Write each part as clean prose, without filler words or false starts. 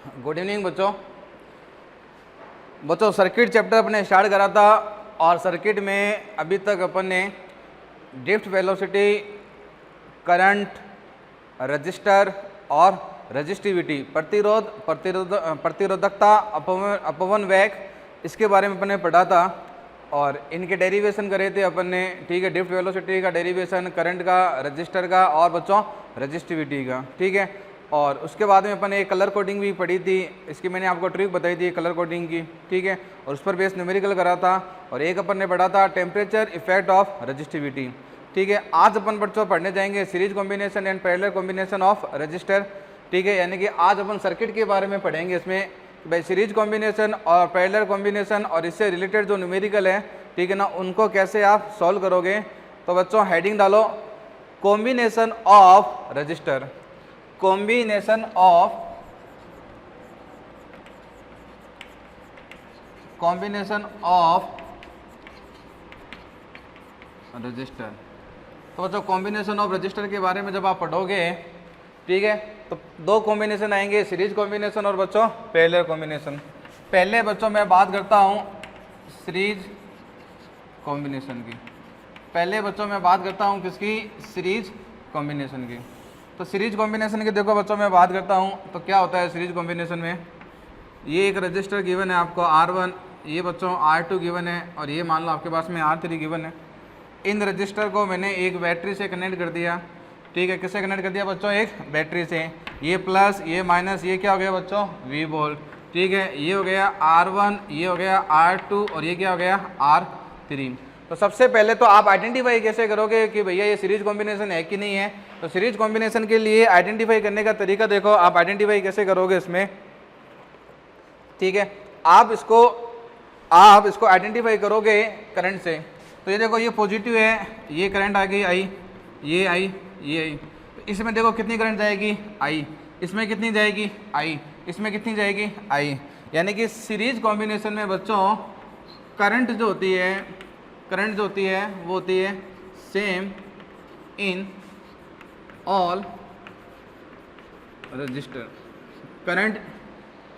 Good evening बच्चों circuit chapter अपने start करा था और सर्किट में अभी तक अपन ने ड्रिफ्ट वेलोसिटी, करंट, रजिस्टर और रजिस्टिविटी, प्रतिरोधकता, अपवन वेग, इसके बारे में अपन ने पढ़ा था और इनके डेरिवेशन करे थे अपन ने। ठीक है, ड्रिफ्ट वेलोसिटी का डेरिवेशन, करंट का, रजिस्टर का और बच्चों रजिस्टिविटी का। ठीक है, और उसके बाद में अपन एक कलर कोडिंग भी पढ़ी थी, इसकी मैंने आपको ट्रिक बताई थी कलर कोडिंग की। ठीक है, और उस पर बेस न्यूमेरिकल करा था और एक अपन ने पढ़ा था टेम्परेचर इफेक्ट ऑफ रजिस्टिविटी। ठीक है, आज अपन बच्चों पढ़ने जाएंगे series combination and parallel combination of register. ठीक है, यानी कि आज अपन सर्किट के बारे में पढ़ेंगे इसमें भाई सीरीज कॉम्बिनेशन और पैरेलल कॉम्बिनेशन और इससे रिलेटेड जो न्यूमेरिकल है, ठीक है ना, उनको कैसे आप सॉल्व करोगे। तो बच्चों हेडिंग डालो combination of register, combination of register. तो बच्चों कॉम्बिनेशन ऑफ रजिस्टर के बारे में जब आप पढ़ोगे, ठीक है, तो दो कॉम्बिनेशन आएंगे, सीरीज कॉम्बिनेशन और बच्चों पैरेलल कॉम्बिनेशन। पहले बच्चों मैं बात करता हूं सीरीज कॉम्बिनेशन की। पहले बच्चों मैं बात करता हूं किसकी? सीरीज कॉम्बिनेशन की। तो सीरीज कॉम्बिनेशन की देखो बच्चों मैं बात करता हूं तो क्या होता है सीरीज कॉम्बिनेशन में, ये एक रजिस्टर गिवन है आपको R1, ये बच्चों R2 गिवन है और ये मान लो आपके पास में R3 गिवन है। इन रजिस्टर को मैंने एक बैटरी से कनेक्ट कर दिया। ठीक है, किससे कनेक्ट कर दिया बच्चों? एक बैटरी से। ये प्लस, ये माइनस, ये क्या हो गया बच्चों? V volt. ठीक है, ये हो गया R1, ये हो गया R2 और ये क्या हो गया? R3। तो सबसे पहले तो आप आइडेंटिफाई कैसे करोगे कि भैया ये सीरीज कॉम्बिनेशन है कि नहीं है। तो सीरीज कॉम्बिनेशन के लिए आइडेंटिफाई करने का तरीका देखो, आप आइडेंटिफाई कैसे करोगे इसमें। ठीक है, आप इसको आइडेंटिफाई करोगे करंट से। तो ये देखो ये पॉजिटिव है, ये करंट आ गई आई, ये आई, ये आई। तो इसमें देखो कितनी करंट जाएगी? आई। इसमें कितनी जाएगी? आई। इसमें कितनी जाएगी? आई। यानी कि सीरीज कॉम्बिनेशन में बच्चों करंट जो होती है वो होती है same in all register. Current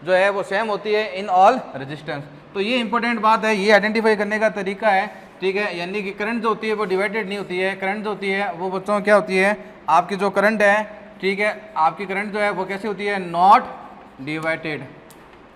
जो है वो सेम होती है इन ऑल रजिस्टेंस। तो ये इंपॉर्टेंट बात है, ये आइडेंटिफाई करने का तरीका है। ठीक है, यानी कि करंट जो होती है वो डिवाइडेड नहीं होती है। करंट जो होती है वो बच्चों क्या होती है? आपकी जो करंट है, ठीक है, आपकी करंट जो है वो कैसी होती है? Not divided,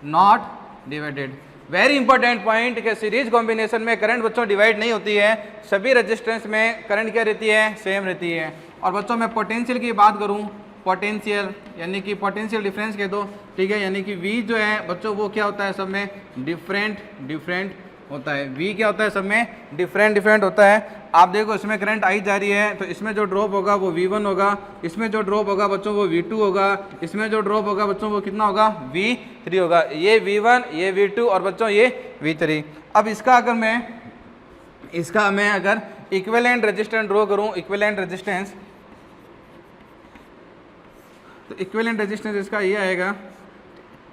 not divided. Very important point कि सीरीज कॉम्बिनेशन में करंट बच्चों डिवाइड नहीं होती है। सभी रजिस्टेंस में करंट क्या रहती है? सेम रहती है। और बच्चों मैं पोटेंशियल की बात करूं, पोटेंशियल यानी कि पोटेंशियल डिफरेंस कह दो। ठीक है, यानी कि V जो है बच्चों वो क्या होता है? सब में डिफरेंट होता है। V क्या होता है? सब में डिफरेंट होता है। आप देखो इसमें करंट आई जा रही है तो इसमें जो ड्रॉप होगा वो V1 होगा, इसमें जो ड्रॉप होगा बच्चों वो V2 होगा, इसमें जो ड्रॉप होगा बच्चों वो कितना होगा? V3 होगा। ये V1, ये V2 और बच्चों ये V3। अब इसका अगर इक्विवेलेंट रेजिस्टेंस ड्रॉ करूं, इक्विवेलेंट रेजिस्टेंस, तो इक्विवेलेंट रेजिस्टेंस इसका ये आएगा,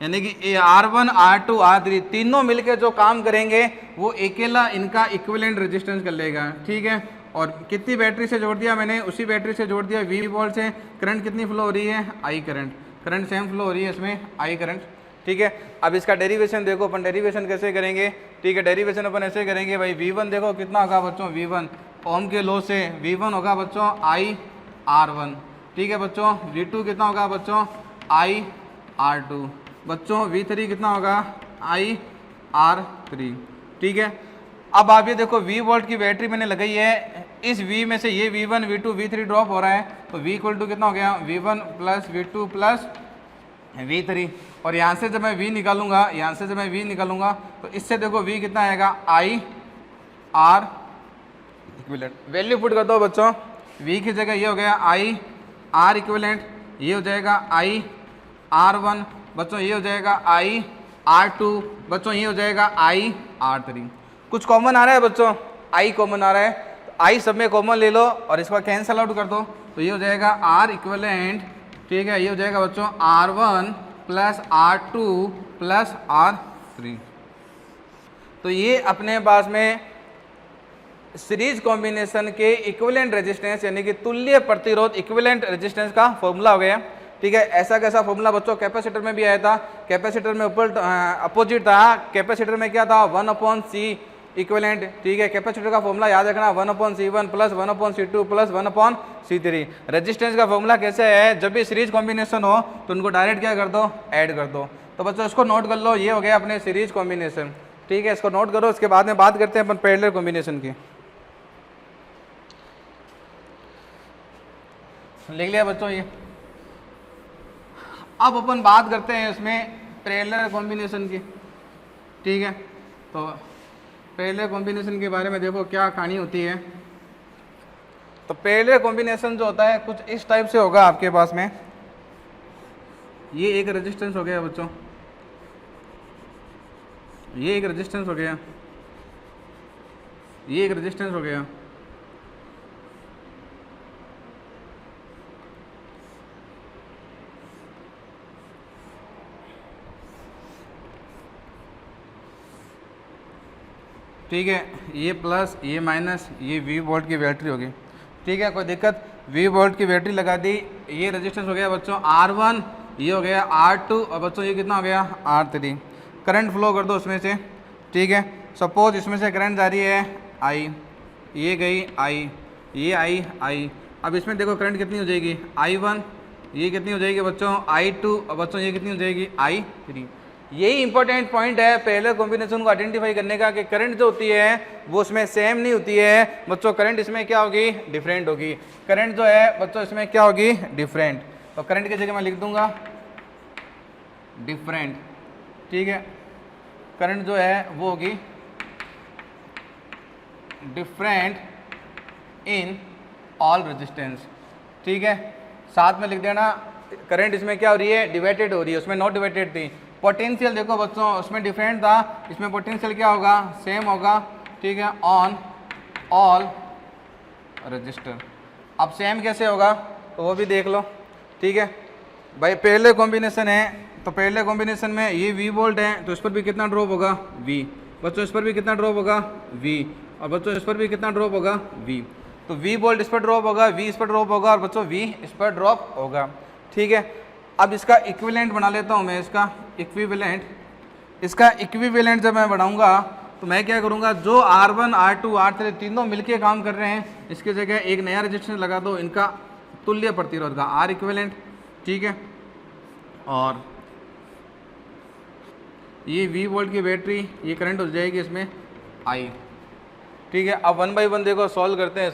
यानी कि R1, R2, R3 तीनों मिलकर जो काम करेंगे वो अकेला इनका इक्विवेलेंट रेजिस्टेंस कर लेगा। ठीक है, और कितनी बैटरी से जोड़ दिया मैंने? उसी बैटरी से जोड़ दिया V वोल्ट से। करंट कितनी फ्लो हो रही है? I करंट सेम फ्लो हो रही है इसमें, I करंट। ठीक है, अब इसका डेरिवेशन देखो, अपन डेरिवेशन कैसे करेंगे? ठीक है, डेरिवेशन अपन ऐसे करेंगे भाई, V1 देखो कितना होगा बच्चों? V1 ओम के लॉ से V1 होगा बच्चों IR1। ठीक है बच्चों, V2 कितना होगा बच्चों? IR2। बच्चों V3 कितना होगा? IR3। ठीक है, अब आप ये देखो V वोल्ट की बैटरी मैंने लगाई है, इस V में से ये V1, V2, V3 ड्रॉप हो रहा है तो V इक्वल टू कितना हो गया? V1 plus V2 plus V3। और यहाँ से जब मैं V निकालूंगा, तो इससे देखो V कितना आएगा? IR equivalent. वैल्यू पुट कर दो बच्चों, V की जगह ये हो गया IR इक्विवेलेंट, ये हो जाएगा IR1 बच्चों, ये हो जाएगा IR2 बच्चों, ये हो जाएगा IR3। कुछ कॉमन आ रहा है बच्चों? I कॉमन आ रहा है, तो I सब में कॉमन ले लो और इसका कैंसल आउट कर दो तो ये हो जाएगा R इक्विवेलेंट। ठीक है, ये हो जाएगा बच्चों R1 plus R2 plus R3। तो ये अपने पास में सीरीज कॉम्बिनेशन के इक्विवेलेंट रेजिस्टेंस यानी कि तुल्य प्रतिरोध, इक्विवेलेंट रेजिस्टेंस का फॉर्मूला हो गया। ठीक है। ऐसा कैसा फॉर्मूला बच्चों कैपेसिटर में भी आया था, कैपेसिटर में ऊपर अपोजिट था, कैपेसिटर में क्या था 1/C इक्विवेलेंट, ठीक है। कैपेसिटर का फॉर्मूला याद रखना 1/C1 plus 1/C2 plus 1/C3। Resistance का फॉर्मूला कैसे है, जब भी सीरीज कॉम्बिनेशन हो तो उनको डायरेक्ट क्या कर दो, ऐड कर दो। तो बच्चों इसको नोट कर लो, ये हो गया अपने सीरीज कॉम्बिनेशन, ठीक है। इसको नोट करो, इसके बाद में बात करते हैं अपन पैरेलल कॉम्बिनेशन की। लिख लिया बच्चों ये। अब अपन बात करते हैं इसमें पैरेलल कॉम्बिनेशन की, ठीक है। तो पैरेलल कॉम्बिनेशन के बारे में देखो क्या कहानी होती है। तो पैरेलल कॉम्बिनेशन जो होता है कुछ इस टाइप से होगा आपके पास में। ये एक रेजिस्टेंस हो गया बच्चों, ये एक रेजिस्टेंस हो गया, ये एक रेजिस्टेंस हो गया, ठीक है। ये प्लस, ये माइनस, ये V वोल्ट की बैटरी होगी, ठीक है। कोई दिक्कत, V वोल्ट की बैटरी लगा दी। ये रेजिस्टेंस हो गया बच्चों R1, ये हो गया R2 और बच्चों ये कितना हो गया R3। करंट फ्लो कर दो उसमें से, ठीक है। सपोज इसमें से करंट जा रही है I, ये गई I, ये I। अब इसमें देखो करंट कितनी हो जाएगी I1, ये कितनी हो जाएगी बच्चों I2 और बच्चों ये कितनी हो जाएगी I3। यही इंपॉर्टेंट पॉइंट है पैरेलल कॉम्बिनेशन को आइडेंटिफाई करने का कि करंट जो होती है वो उसमें सेम नहीं होती है बच्चों। करंट इसमें क्या होगी, डिफरेंट होगी। करंट जो है बच्चों इसमें क्या होगी, डिफरेंट। तो करंट की जगह मैं लिख दूंगा डिफरेंट, ठीक है। करंट जो है वो होगी डिफरेंट इन ऑल रेजिस्टेंस, ठीक है। साथ में लिख देना करंट इसमें क्या हो रही है, डिवाइडेड हो रही है, उसमें नॉट डिवाइडेड थी। पोटेंशियल देखो बच्चों उसमें डिफरेंट था, इसमें पोटेंशियल क्या होगा, सेम होगा, ठीक है, ऑन ऑल रजिस्टर। अब सेम कैसे होगा तो वो भी देख लो, ठीक है भाई। पैरेलल कॉम्बिनेशन है तो पैरेलल कॉम्बिनेशन में ये V वोल्ट है तो इस पर भी कितना ड्रॉप होगा V, बच्चों इस पर भी कितना ड्रॉप होगा V, और बच्चों इस पर भी कितना ड्रॉप होगा V। तो V वोल्ट इस पर ड्रॉप होगा, V इस पर ड्रॉप होगा और बच्चों V इस पर ड्रॉप होगा, ठीक है। अब इसका इक्विवेलेंट बना लेता हूँ मैं, इसका इक्विवेलेंट जब मैं बनाऊंगा तो मैं क्या करूँगा, जो R1 R2 R3 तीनों मिलके काम कर रहे हैं इसकी जगह एक नया रेजिस्टेंस लगा दो, इनका तुल्य प्रतिरोध का R इक्विवेलेंट, ठीक है। और ये V वोल्ट की बैटरी, ये करंट हो जाएगी इसमें I, ठीक है। अब 1 बाई 1 देखो सॉल्व करते हैं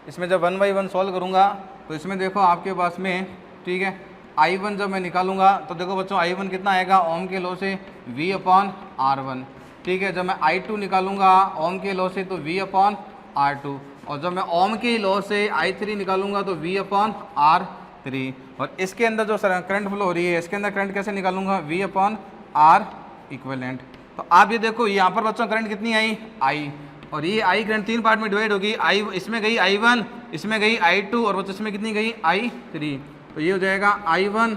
इसमें जब 1 बाई 1 सॉल्व करूँगा तो इसमें देखो आपके पास में, ठीक है, I1 जब मैं निकालूंगा तो देखो बच्चों I1 कितना आएगा, ओम के लॉ से V/R1, ठीक है। जब मैं I2 निकालूंगा ओम के लॉ से तो V/R2, और जब मैं ओम के लॉ से I3 निकालूंगा तो V/R3। और इसके अंदर जो करंट फ्लो हो रही है इसके अंदर करंट कैसे निकालूंगा, V/R इक्विवेलेंट। तो आप ये देखो यहाँ पर बच्चों करंट कितनी आई I, और ये I करंट 3 पार्ट में डिवाइड होगी, I इसमें गई I1, इसमें गई I2 और बच्चों इसमें कितनी गई I3। तो ये हो जाएगा I1,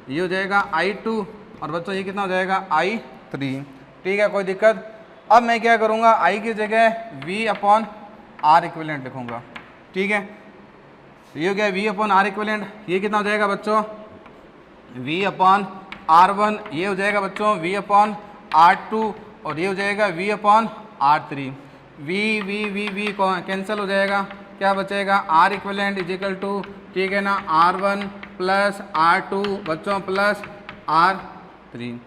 ये हो जाएगा I2 और बच्चों ये कितना हो जाएगा I3, ठीक है। कोई दिक्कत। अब मैं क्या करूँगा, I की जगह V/R इक्विवेलेंट लिखूँगा, ठीक है। ये हो गया V/R इक्विवेलेंट, ये कितना हो जाएगा बच्चों V/R1, ये हो जाएगा बच्चों V/R2 और ये हो जाएगा V/R3। V कैंसिल हो जाएगा, क्या बचेगा R equivalent is equal to, ठीक है ना, R1 प्लस R2 बच्चों प्लस R3।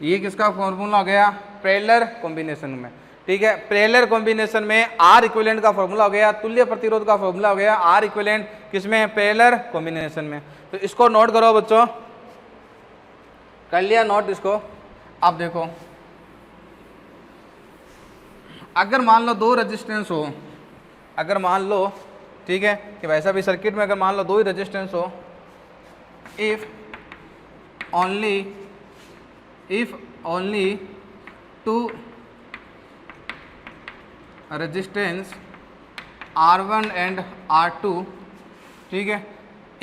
ये किसका फॉर्मूला हो गया, पैरेलल कॉम्बिनेशन में, ठीक है। पैरेलल कॉम्बिनेशन में R इक्विवेलेंट का फॉर्मूला हो गया, तुल्य प्रतिरोध का फॉर्मूला हो गया R इक्विवेलेंट, किसमें, पैरेलल कॉम्बिनेशन में। तो इसको नोट करो बच्चों, कर लिया नोट इसको। अब देखो अगर मान लो दो रेजिस्टेंस हो, अगर मान लो, ठीक है, कि वैसा भी सर्किट में अगर मान लो दो ही रेजिस्टेंस हो, if only two resistance R1 and R2, ठीक है,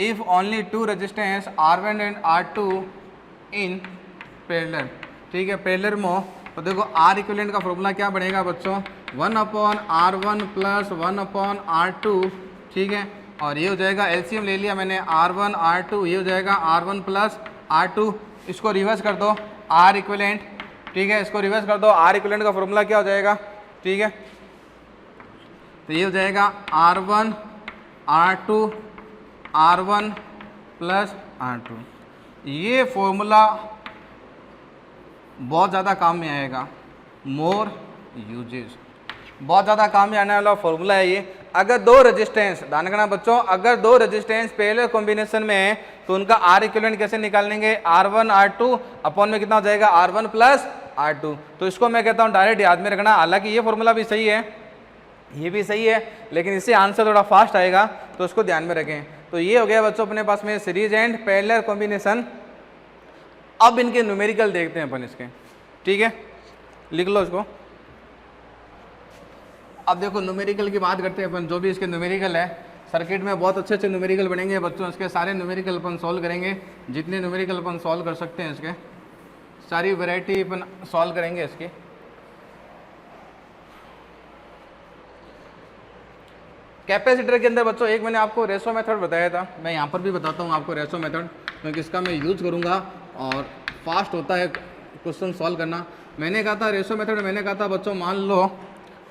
if only two resistance R1 and R2 in parallel, ठीक है, पैरेलल में। तो देखो R इक्विवेलेंट का फॉर्मूला क्या बनेगा बच्चों, 1/R1 प्लस 1/R2, ठीक है। और ये हो जाएगा एलसीएम ले लिया मैंने R1 R2, ये हो जाएगा R1 प्लस R2। इसको रिवर्स कर दो R इक्विवेलेंट, ठीक है, इसको रिवर्स कर दो। R इक्विवेलेंट का फॉर्मूला क्या हो जाएगा, ठीक है, तो ये हो जाएगा R1 R2 R1 plus R2। ये फॉर्मूला बहुत ज़्यादा काम में आएगा, मोर यूजेस, बहुत ज़्यादा काम में आने वाला फॉर्मूला है ये। अगर दो रेजिस्टेंस, ध्यान रखना बच्चों, अगर दो रेजिस्टेंस पैरेलल कॉम्बिनेशन में है तो उनका R इक्विवेलेंट कैसे निकालेंगे, R1 R2 अपॉन में कितना हो जाएगा R1 प्लस R2। तो इसको मैं कहता हूँ डायरेक्ट याद में रखना। हालांकि ये फॉर्मूला भी सही है, ये भी सही है, लेकिन इससे आंसर थोड़ा फास्ट आएगा, तो उसको ध्यान में रखें। तो ये हो गया बच्चों अपने पास में सीरीज एंड पैरेलल कॉम्बिनेशन। अब इनके न्यूमेरिकल देखते हैं अपन इसके, ठीक है, लिख लो इसको। अब देखो न्यूमेरिकल की बात करते हैं अपन, जो भी इसके न्यूमेरिकल है सर्किट में बहुत अच्छे अच्छे न्यूमेरिकल बनेंगे बच्चों। इसके सारे न्यूमेरिकल अपन सॉल्व करेंगे, जितने न्यूमेरिकल अपन सॉल्व कर सकते हैं इसके सारी वैरायटी अपन सॉल्व करेंगे इसकी। कैपेसिटर के अंदर बच्चों एक मैंने आपको रेशो मेथड बताया था, मैं यहाँ पर भी बताता हूँ आपको रेशो मेथड, क्योंकि इसका मैं यूज़ करूँगा और फास्ट होता है क्वेश्चन सॉल्व करना। मैंने कहा था रेशो मेथड, मैंने कहा था बच्चों मान लो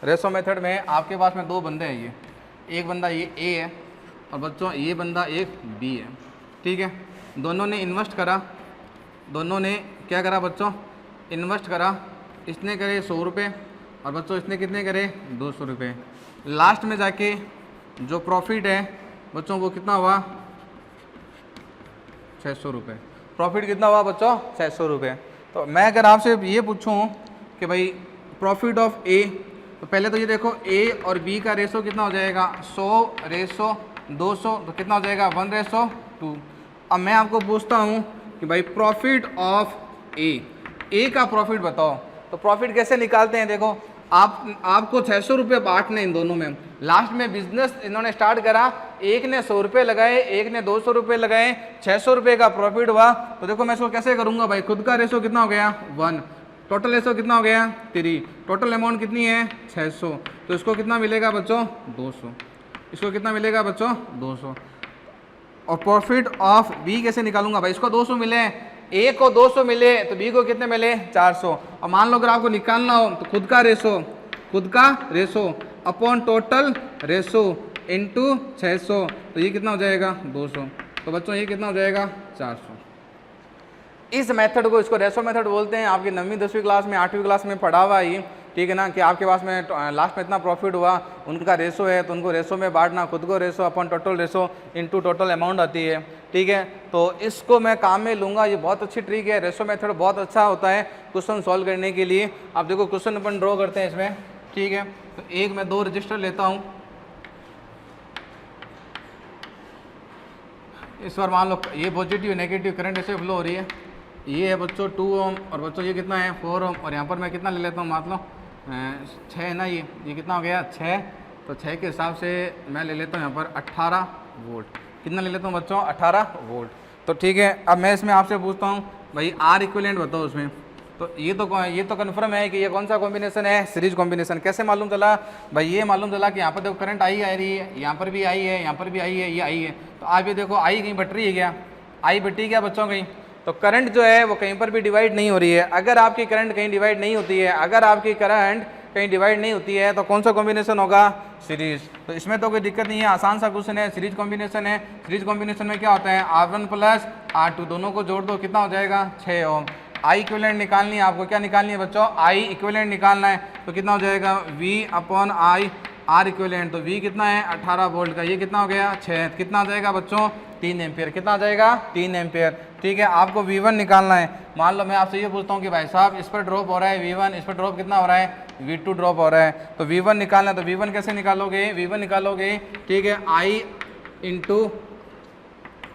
रेशो मेथड में आपके पास में दो बंदे हैं, ये एक बंदा ये ए है और बच्चों ये बंदा एक बी है, ठीक है। दोनों ने इन्वेस्ट करा, दोनों ने क्या करा बच्चों, इन्वेस्ट करा। इसने करे 100 रुपये और बच्चों इसने कितने करे 200 रुपये। लास्ट में जाके जो प्रॉफिट है बच्चों वो कितना हुआ 600 रुपये। प्रॉफिट कितना हुआ बच्चों 600 रुपये। तो मैं अगर आपसे ये पूछूं कि भाई प्रॉफिट ऑफ ए, तो पहले तो ये देखो ए और बी का रेशो कितना हो जाएगा 100:200, तो कितना हो जाएगा 1:2। अब मैं आपको पूछता हूँ कि भाई प्रॉफिट ऑफ ए का प्रॉफिट बताओ। तो प्रॉफिट कैसे निकालते हैं, देखो आपको 600 रुपये बांटने इन दोनों में। लास्ट में बिजनेस इन्होंने स्टार्ट करा, एक ने 100 रुपये लगाए, एक ने 200 रुपये लगाए, 600 रुपये का प्रॉफिट हुआ। तो देखो मैं इसको कैसे करूँगा भाई, खुद का रेशो कितना हो गया 1, टोटल रेशो कितना हो गया 3, टोटल अमाउंट कितनी है 600, तो इसको कितना मिलेगा बच्चों 200, इसको कितना मिलेगा बच्चों 200। और प्रॉफिट ऑफ बी कैसे निकालूंगा भाई, इसको 200 मिले, ए को 200 मिले तो बी को कितने मिले 400। और मान लो अगर आपको निकालना हो तो खुद का ratio upon total ratio into 600, तो ये कितना हो जाएगा 200। तो बच्चों ये कितना हो जाएगा 400। इस मेथड को, इसको रेशो मेथड बोलते हैं। आपकी 9वीं 10वीं क्लास में 8वीं क्लास में पढ़ा हुआ ये, ठीक है ना, कि आपके पास में लास्ट में इतना प्रॉफिट हुआ, उनका रेशो है तो उनको रेशो में बांटना, खुद को रेशो अपन total ratio into total amount आती है, ठीक है। तो इसको मैं काम में लूँगा, ये बहुत अच्छी ट्रिक है, रेशो मेथड बहुत अच्छा होता है क्वेश्चन सॉल्व करने के लिए। आप देखो क्वेश्चन अपन ड्रॉ करते हैं इसमें, ठीक है। तो एक मैं 2 रजिस्टर लेता हूँ, इस बार मान लो ये पॉजिटिव नेगेटिव करंट ऐसे फ्लो हो रही है। ये है बच्चों 2 ओम और बच्चों ये कितना है 4 ओम, और यहाँ पर मैं कितना ले लेता हूँ, मान लो 6 है ना, ये कितना हो गया 6, तो 6 के हिसाब से मैं ले लेता हूँ यहाँ पर 18 वोल्ट। कितना ले लेता हूँ बच्चों 18 वोल्ट। तो ठीक है, अब मैं इसमें आपसे पूछता हूँ भाई आर इक्विवेलेंट बताओ उसमें। तो ये तो कन्फर्म है कि ये कौन सा कॉम्बिनेशन है, सीरीज कॉम्बिनेशन। कैसे मालूम चला भाई, ये मालूम चला कि यहाँ पर देखो करंट आई आ रही है, यहाँ पर भी आई है, यहाँ पर भी आई है, ये आई है। तो आप ये देखो आई कहीं बट रही है क्या, आई बटी क्या बच्चों कहीं, तो करंट जो है वो कहीं पर भी डिवाइड नहीं हो रही है। अगर आपकी करंट कहीं डिवाइड नहीं होती है, अगर आपकी करंट कहीं डिवाइड नहीं होती है तो कौन सा कॉम्बिनेशन होगा, सीरीज। तो इसमें तो कोई दिक्कत नहीं है, आसान सा क्वेश्चन है, सीरीज कॉम्बिनेशन है। सीरीज कॉम्बिनेशन में क्या होता है R1 प्लस R2, दोनों को जोड़ दो कितना हो जाएगा 6 ओम। आई इक्विवेलेंट निकालनी है आपको, क्या निकालनी है बच्चों, आई इक्विवेलेंट निकालना है। तो कितना हो जाएगा V upon I R equivalent. तो V कितना है 18 वोल्ट का, ये कितना हो गया 6, कितना आ जाएगा बच्चों 3 एम्पियर। कितना आ जाएगा 3 एम्पियर, ठीक है। आपको V1 निकालना है। मान लो मैं आपसे ये पूछता हूँ कि भाई साहब इस पर ड्रॉप हो रहा है V1, इस पर ड्रॉप कितना हो रहा है V2 ड्रॉप हो रहा है। तो V1 निकालना है, तो V1 कैसे निकालोगे, V1 निकालोगे, ठीक है, I इंटू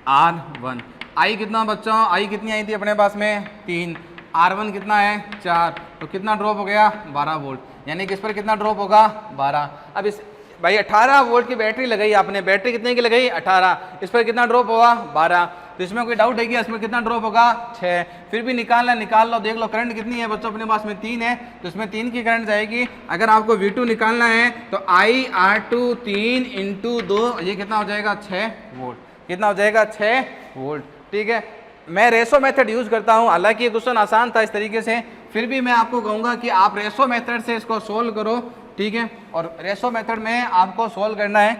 R1। आई कितना बच्चों, आई कितनी आई थी अपने पास में 3, R1 कितना है 4, तो कितना ड्रॉप हो गया 12 वोल्ट, यानी कि इस पर कितना ड्रॉप होगा 12। अब इस भाई 18 वोल्ट की बैटरी लगाई आपने, बैटरी कितने की लगाई 18, इस पर कितना ड्रॉप होगा 12। तो इसमें कोई डाउट है कि इसमें कितना ड्रॉप होगा 6। फिर भी निकाल लो, देख लो करंट कितनी है बच्चों अपने पास में 3 है, तो इसमें 3 की करंट जाएगी। अगर आपको V2 निकालना है तो IR2 3 × 2, ये कितना हो जाएगा 6 वोल्ट, कितना हो जाएगा 6 वोल्ट। ठीक है, मैं रेशो मेथड यूज़ करता हूँ, हालांकि ये क्वेश्चन आसान था इस तरीके से, फिर भी मैं आपको कहूँगा कि आप रेशो मेथड से इसको सोल्व करो। ठीक है, और रेशो मेथड में आपको सोल्व करना है।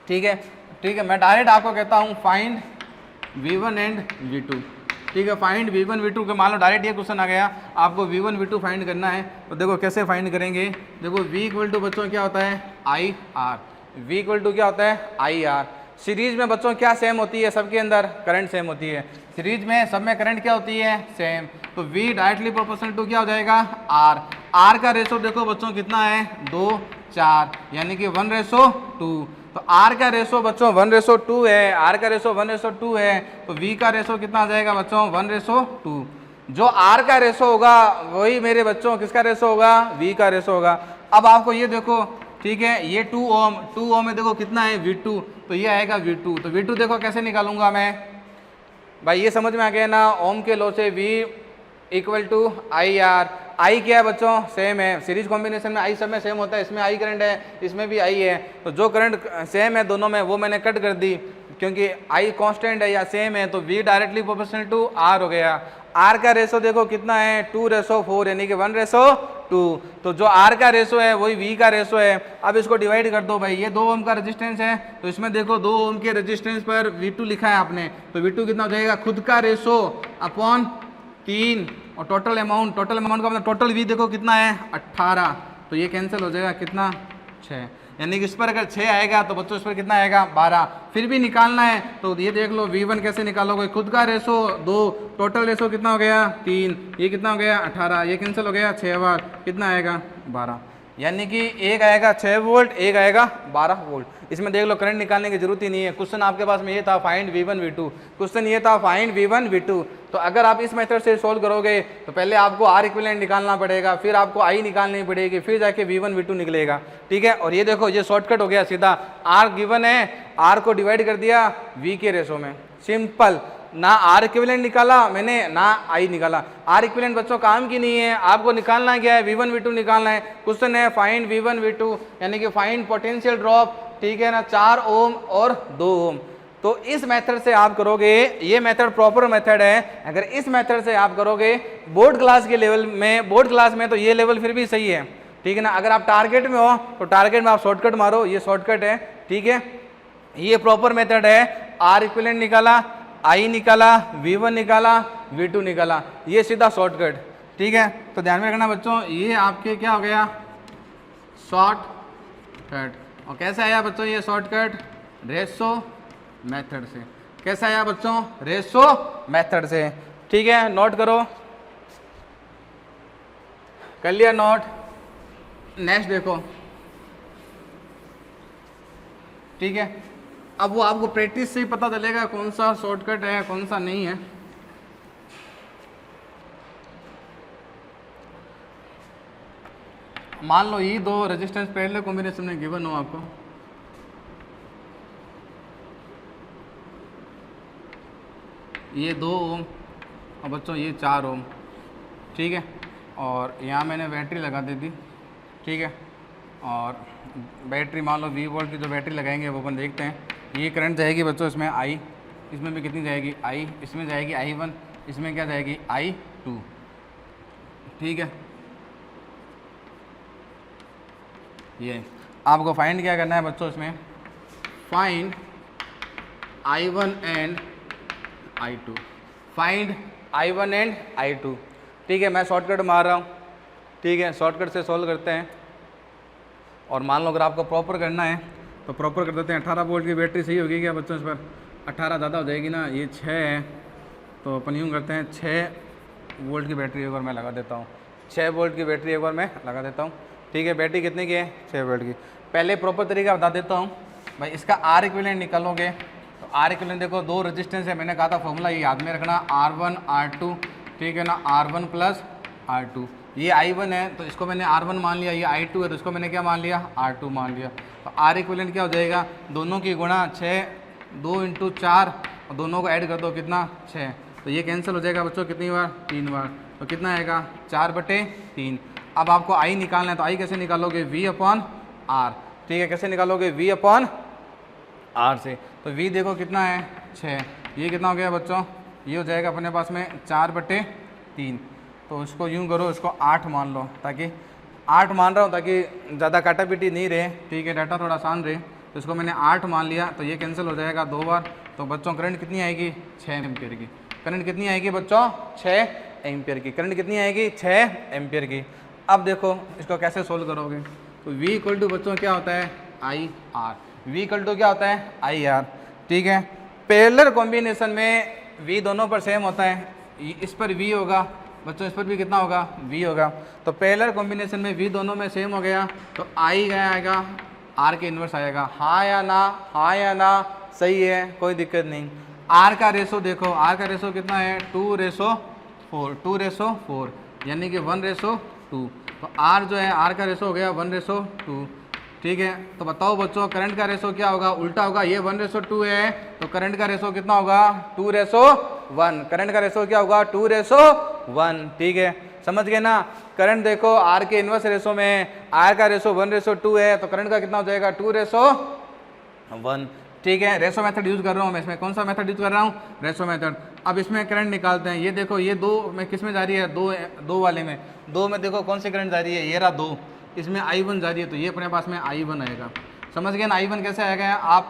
ठीक है, मैं डायरेक्ट आपको कहता हूँ फाइंड V1 एंड V2। ठीक है, फाइंड V1 V2 के मान लो डायरेक्ट ये क्वेश्चन आ गया, आपको V1 V2 फाइंड करना है, तो देखो कैसे फाइंड करेंगे। देखो V = बच्चों क्या होता है IR, V = क्या होता है IR। सीरीज में बच्चों क्या सेम होती है, सबके अंदर करंट सेम होती है, सीरीज में सब में करंट क्या होती है सेम, तो V डायरेक्टली प्रोपोर्शनल टू क्या हो जाएगा R का रेशो देखो बच्चों कितना है 2 4, यानी कि 1:2। तो R का रेशो बच्चों 1:2 है, R का रेशो 1:2 है, तो V का रेशो कितना आ जाएगा बच्चों 1:2। जो R का रेशो होगा वही मेरे बच्चों किसका रेशो होगा V का रेशो होगा। अब आपको ये देखो, ठीक है, ये 2 ओम में देखो कितना है V2, तो ये आएगा V2। तो V2 देखो कैसे निकालूंगा मैं भाई, ये समझ में आ गया ना, ओम के लॉ से V = IR। I क्या है बच्चों सेम है, सीरीज कॉम्बिनेशन में I सब में सेम होता है, इसमें I करंट है, इसमें भी I है, तो जो करंट सेम है दोनों में वो मैंने कट कर दी, क्योंकि I कांस्टेंट है या सेम है, तो V directly proportional to R हो गया। R का रेशो देखो कितना है 2:4, यानी कि 1:2, तो जो R का रेशो है वही V का रेशो है। अब इसको डिवाइड कर दो भाई, ये 2 ओम का रेजिस्टेंस है, तो इसमें देखो 2 ओम के रेजिस्टेंस पर V2 लिखा है आपने, तो V2 कितना हो जाएगा खुद का रेशो अपॉन 3, और टोटल अमाउंट का मतलब टोटल V देखो कितना है 18, तो ये कैंसिल हो जाएगा कितना 6, यानी कि इस पर अगर 6 आएगा तो बच्चों इस पर कितना आएगा 12। फिर भी निकालना है तो ये देख लो V1 कैसे निकालोगे, खुद का रेशो 2, टोटल रेशो कितना हो गया 3, ये कितना हो गया 18, ये कैंसिल हो गया 6 बार, कितना आएगा 12, यानी कि एक आएगा 6 वोल्ट, एक आएगा 12 वोल्ट। इसमें देख लो करंट निकालने की जरूरत ही नहीं है, क्वेश्चन आपके पास में ये था फाइंड V1 V2, क्वेश्चन ये था फाइंड V1 V2। तो अगर आप इस मेथड से सोल्व करोगे तो पहले आपको R इक्विवेलेंट निकालना पड़ेगा, फिर आपको I निकालनी पड़ेगी, फिर जाके V1 V2 निकलेगा। ठीक है, और ये देखो ये शॉर्टकट हो गया सीधा, R गिवन है, R को डिवाइड कर दिया V के रेशो में, सिंपल, ना R इक्विवेलेंट निकाला मैंने ना I निकाला। R इक्विवेलेंट बच्चों काम की नहीं है, आपको निकालना क्या है V1 V2 निकालना है। क्वेश्चन है फाइंड V1 V2, यानी कि फाइंड पोटेंशियल ड्रॉप, ठीक है ना, 4 ओम और 2 ओम। तो इस मेथड से आप करोगे, ये मेथड प्रॉपर मेथड है, अगर इस मेथड से आप करोगे बोर्ड क्लास के लेवल में, बोर्ड क्लास में तो ये लेवल फिर भी सही है, ठीक है ना। अगर आप टारगेट में हो तो टारगेट में आप शॉर्टकट मारो, ये शॉर्टकट है, ठीक है, ये प्रॉपर मेथड है। R इक्विवेलेंट निकाला, I निकाला, V1 निकाला, V2 निकाला, ये सीधा शॉर्टकट, ठीक है। तो ध्यान में रखना बच्चों, ये आपके क्या हो गया शॉर्टकट। और कैसे आया बच्चों ये शॉर्टकट, रेशो मेथड से। कैसे आया बच्चों, रेशो मेथड से, ठीक है। नोट करो, कर लिया नोट। नेक्स्ट देखो, ठीक है, अब वो आपको प्रैक्टिस से ही पता चलेगा कौन सा शॉर्टकट है कौन सा नहीं है। मान लो ये 2 रेजिस्टेंस पैरेलल कॉम्बिनेशन में गिवन हो आपको, ये 2 ओम और बच्चों ये 4 ओम, ठीक है, और यहाँ मैंने बैटरी लगा दी थी, ठीक है, और बैटरी मान लो 20 वोल्ट की जो बैटरी लगाएंगे वो अपन देखते हैं। ये करंट जाएगी बच्चों इसमें I, इसमें भी कितनी जाएगी I, इसमें जाएगी I1, इसमें क्या जाएगी I2, ठीक है। ये आपको फाइंड क्या करना है बच्चों, इसमें find I1 and I2, find I1 and I2, ठीक है। मैं शॉर्टकट मार रहा हूँ, ठीक है, शॉर्टकट से सॉल्व करते हैं। और मान लो अगर आपको प्रॉपर करना है तो प्रॉपर कर देते हैं। 18 वोल्ट की बैटरी सही होगी क्या बच्चों, इस पर 18 ज़्यादा हो जाएगी ना, ये 6 है, तो अपन यूँ करते हैं 6 वोल्ट की बैटरी एक बार मैं लगा देता हूँ, 6 वोल्ट की बैटरी एक बार मैं लगा देता हूँ, ठीक है। बैटरी कितने की है 6 वोल्ट की। पहले प्रॉपर तरीका बता देता हूँ भाई, इसका R इक्विवेलेंट निकालोगे तो R इक्विवेलेंट देखो 2 रेजिस्टेंस है, मैंने कहा था फॉर्मूला ये याद में रखना, R1 R2, ठीक है ना, R1 + R2। ये I1 है तो इसको मैंने R1 मान लिया, ये I2 है तो इसको मैंने क्या मान लिया R2 मान लिया। तो R इक्विवेलेंट क्या हो जाएगा, दोनों की गुणा 6, 2 × 4 और दोनों को ऐड कर दो, कितना 6। तो ये कैंसिल हो जाएगा बच्चों कितनी बार, 3 बार। तो कितना आएगा 4/3। अब आपको आई निकालना है, तो आई कैसे निकालोगे, V/R। ठीक है, कैसे निकालोगे, V/R से। तो V देखो कितना है 6, ये कितना हो गया बच्चों, ये हो जाएगा अपने पास में 4/3। तो इसको यूँ करो, इसको 8 मान लो, ताकि 8 मान रहा हूँ ताकि ज़्यादा काटापीटी नहीं रहे। ठीक है, डाटा थोड़ा आसान रहे। तो इसको मैंने 8 मान लिया, तो ये कैंसिल हो जाएगा 2 बार। तो बच्चों करंट कितनी आएगी, 6 एम्पियर की। करंट कितनी आएगी बच्चों, 6 एम्पियर की। करंट कितनी आएगी, 6 एम्पियर की। अब देखो इसको कैसे सोल्व करोगे। तो V = बच्चों क्या होता है, IR। V = क्या होता है, IR। ठीक है, पैरेलल कॉम्बिनेशन में V दोनों पर सेम होता है। इस पर V होगा बच्चों, इस पर भी कितना होगा, V होगा। तो पैरेलल कॉम्बिनेशन में V दोनों में सेम हो गया, तो I क्या आएगा, R के इन्वर्स आएगा। हाँ या ना, हाँ या ना, सही है, कोई दिक्कत नहीं। R का रेशो देखो, R का रेशो कितना है, 2/4। 2/4 यानी कि 1/2। तो R जो है, R का रेशो हो गया 1/2। ठीक है, तो बताओ बच्चों करंट का रेशो क्या होगा, उल्टा होगा। ये 1/2 है, तो करंट का रेशो कितना होगा, 2/1। करंट का रेशो क्या होगा, 2/1। ठीक है, समझ गए ना। करंट देखो R के इन्वर्स रेशो में R का रेशो 1/2 है, तो करंट का कितना हो जाएगा, 2/1। ठीक है, रेशो मेथड यूज कर रहा हूँ मैं इसमें। कौन सा मेथड यूज कर रहा हूँ, रेशो मेथड। अब इसमें करंट निकालते हैं। ये देखो, ये 2 में किस में जा रही है, 2 वाले में। 2 में देखो कौन सी करंट जा रही है, ये रहा 2। इसमें I1 जा रही है, तो ये अपने पास में I1 आएगा। समझ गए ना, I1 कैसे आएगा। आप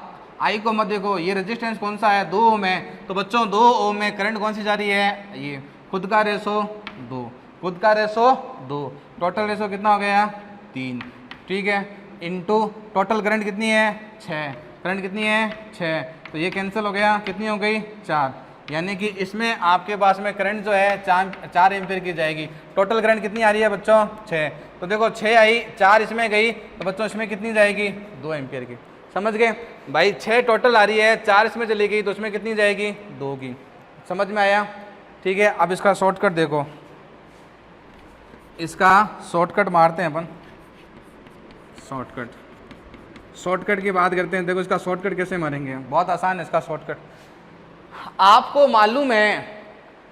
I को मत देखो, ये रेजिस्टेंस कौन सा है, 2 ओम है। तो बच्चों 2 ओम में करंट कौन सी जा रही है, ये खुद का रेशो 2, खुद का रेशो 2। टोटल रेशो कितना हो गया, 3। ठीक है, इनटू टोटल करंट कितनी है, 6। करंट कितनी है, 6। तो ये कैंसिल हो गया, कितनी हो गई, 4। यानी कि इसमें आपके पास में करंट जो है 4 एम्पियर की जाएगी। टोटल करंट कितनी आ रही है बच्चों, 6। तो देखो 6 आई, 4 इसमें गई, तो बच्चों इसमें कितनी जाएगी, 2 एम्पियर की। समझ गए भाई, 6 टोटल आ रही है, 4 इसमें चली गई, तो इसमें कितनी जाएगी, 2 की। समझ में आया। ठीक है, अब इसका शॉर्टकट देखो, इसका शॉर्टकट मारते हैं अपन। शॉर्टकट की बात करते हैं। देखो इसका शॉर्टकट कैसे मारेंगे, बहुत आसान है इसका शॉर्टकट। आपको मालूम है,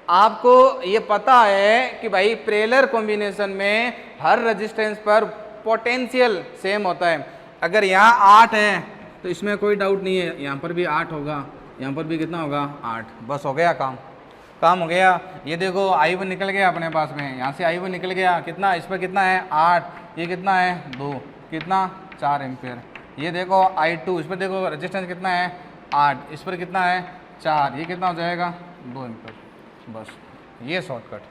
आपको ये पता है कि भाई पैरेलल कॉम्बिनेशन में हर रेजिस्टेंस पर पोटेंशियल सेम होता है। अगर यहाँ 8 है तो इसमें कोई डाउट नहीं है, यहाँ पर भी 8 होगा, यहाँ पर भी कितना होगा, 8। बस हो गया काम हो गया। ये देखो I1 निकल गया अपने पास में, यहाँ से I1 निकल गया, कितना, इस पर कितना है, 8। ये कितना है, 2, कितना, 4 एम्पियर। ये देखो I2, इस पर देखो रेजिस्टेंस कितना है, 8, इस पर कितना है, 4। ये कितना हो जाएगा, 2 एम्पियर। बस ये शॉर्टकट,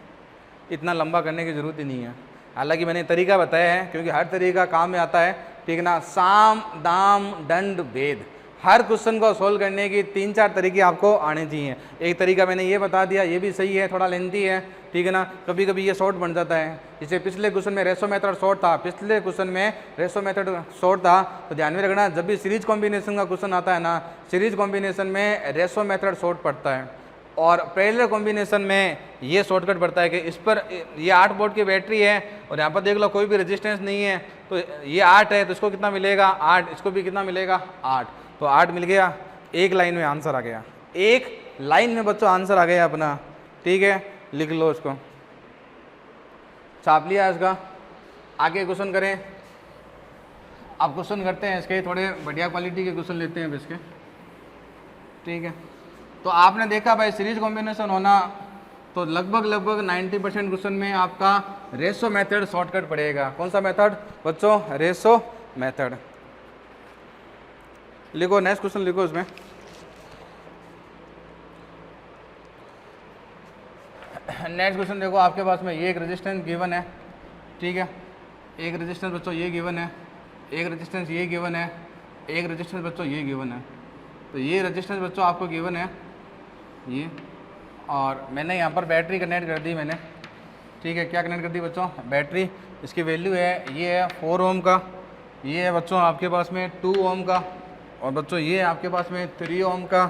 इतना लंबा करने की ज़रूरत ही नहीं है। हालांकि मैंने तरीका बताया है, क्योंकि हर तरीका काम में आता है। ठीक ना, साम दाम दंड भेद, हर क्वेश्चन को सोल्व करने की 3-4 तरीके आपको आने चाहिए। एक तरीका मैंने ये बता दिया, ये भी सही है, थोड़ा लेंथी है। ठीक है ना, कभी कभी ये शॉर्ट बन जाता है। जैसे पिछले क्वेश्चन में रेशो मेथड शॉर्ट था, तो ध्यान में रखना, जब भी सीरीज कॉम्बिनेशन का क्वेश्चन आता है ना, सीरीज कॉम्बिनेशन में रेशो मेथड शॉर्ट पड़ता है, और पैरेलल कॉम्बिनेशन में ये शॉर्टकट पड़ता है कि इस पर ये 8 वोल्ट की बैटरी है, और यहाँ पर देख लो कोई भी रेजिस्टेंस नहीं है, तो ये 8 है, तो इसको कितना मिलेगा, 8। इसको भी कितना मिलेगा, 8। तो 8 मिल गया, एक लाइन में आंसर आ गया। एक लाइन में बच्चों आंसर आ गया अपना। ठीक है, लिख लो इसको, छाप लिया इसका। आगे क्वेश्चन करें। अब क्वेश्चन करते हैं इसके, थोड़े बढ़िया क्वालिटी के क्वेश्चन लेते हैं इसके। ठीक है, तो आपने देखा भाई सीरीज कॉम्बिनेशन होना, तो लगभग 90% क्वेश्चन में आपका रेशो मेथड शॉर्टकट पड़ेगा। कौन सा मेथड बच्चों, रेशो मेथड। लिखो नेक्स्ट क्वेश्चन, लिखो इसमें। नेक्स्ट क्वेश्चन देखो, आपके पास में ये एक रेजिस्टेंस गिवन है। ठीक है, एक रेजिस्टेंस बच्चों ये गिवन है, एक रेजिस्टेंस ये गिवन है, एक रेजिस्टेंस बच्चों ये गिवन है। तो ये रेजिस्टेंस बच्चों आपको गिवन है ये, और मैंने यहाँ पर बैटरी कनेक्ट कर दी मैंने। ठीक है, क्या कनेक्ट कर दी बच्चों, बैटरी। इसकी वैल्यू है, ये है 4 ओम का, ये है बच्चों आपके पास में 2 ओम का, और बच्चों ये है आपके पास में 3 ओम का,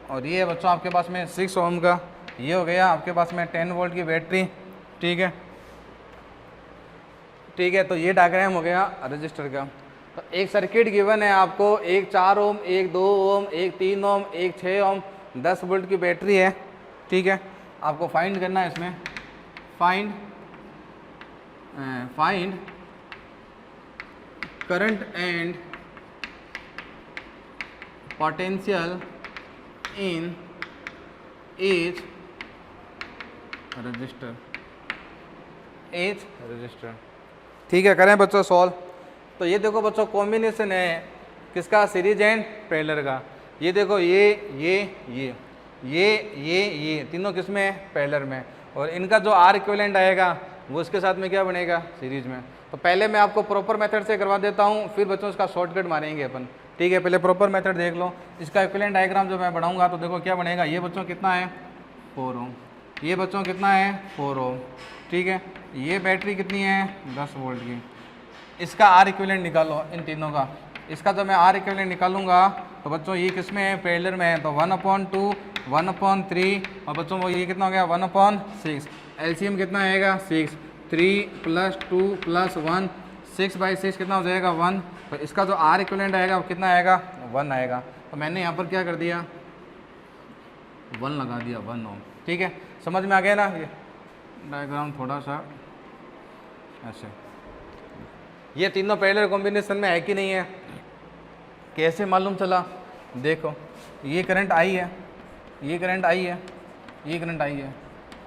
और ये है बच्चों आपके पास में 6 ओम का। ये हो गया आपके पास में 10 वोल्ट की बैटरी। ठीक है, ठीक है, तो ये डायग्राम हो गया रजिस्टर का। तो एक सर्किट गिवन है आपको, एक 4 ओम, एक 2 ओम, एक 3 ओम, एक 6 ओम, 10 वोल्ट की बैटरी है, ठीक है। आपको फाइंड करना है इसमें, find current and potential in each resistor, ठीक है। करें बच्चों सॉल्व। तो ये देखो बच्चों कॉम्बिनेशन है किसका, सीरीज एंड पैरेलल का। ये देखो ये तीनों किस में है, पैरेलल में, और इनका जो आर इक्विवेलेंट आएगा वो इसके साथ में क्या बनेगा, सीरीज में। तो पहले मैं आपको प्रॉपर मेथड से करवा देता हूँ, फिर बच्चों इसका शॉर्टकट मारेंगे अपन, ठीक है। पहले प्रॉपर मेथड देख लो। इसका इक्विवेलेंट डायग्राम जो मैं बढ़ाऊंगा तो देखो क्या बनेगा। ये बच्चों कितना है 4 ओम, ये बच्चों कितना है 4 ओम, ठीक है। ये बैटरी कितनी है 10 वोल्ट की। इसका आर इक्विवेलेंट निकालो इन तीनों का। इसका जब मैं आर इक्विवेलेंट निकालूंगा तो बच्चों ये किस में है, पैरेलल में है, तो 1/2 1/3, और बच्चों वो ये कितना हो गया 1/6। एलसीएम कितना आएगा 6, 3 + 2 + 1, 6/6 कितना हो जाएगा 1। तो इसका जो आर इक्विवेलेंट आएगा वो कितना आएगा 1 आएगा। तो मैंने यहाँ पर क्या कर दिया 1 लगा दिया, 1 ओम, ठीक है। समझ में आ गया ना। ये डायग्राम थोड़ा सा ऐसे, ये तीनों पैरेलल कॉम्बिनेशन में है कि नहीं है, कैसे मालूम चला। देखो ये करंट आई है, ये करंट आई है, ये करंट आई है।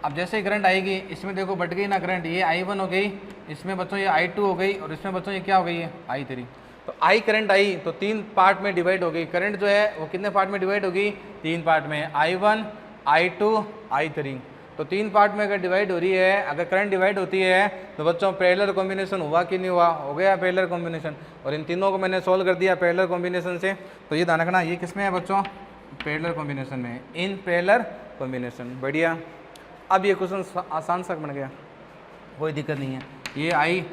अब जैसे ही करंट आएगी इसमें देखो बढ़ गई ना करंट, ये I1 हो गई, इसमें बच्चों ये I2 हो गई, और इसमें बच्चों ये क्या हो गई है I3। तो आई करंट आई तो 3 पार्ट में डिवाइड हो गई। करंट जो है वो कितने पार्ट में डिवाइड होगी, 3 पार्ट में, I1 I2 I3। तो 3 पार्ट में अगर डिवाइड हो रही है, अगर करंट डिवाइड होती है तो बच्चों पैरेलल कॉम्बिनेशन हुआ कि नहीं हुआ, हो गया पैरेलल कॉम्बिनेशन। और इन तीनों को मैंने सोल्व कर दिया पैरेलल कॉम्बिनेशन से। तो ये ध्यान रखना, ये किस में है बच्चों, पैरेलल कॉम्बिनेशन में, इन पैरेलल कॉम्बिनेशन। बढ़िया। अब ये क्वेश्चन आसान सा बन गया, कोई दिक्कत नहीं है। ये आई,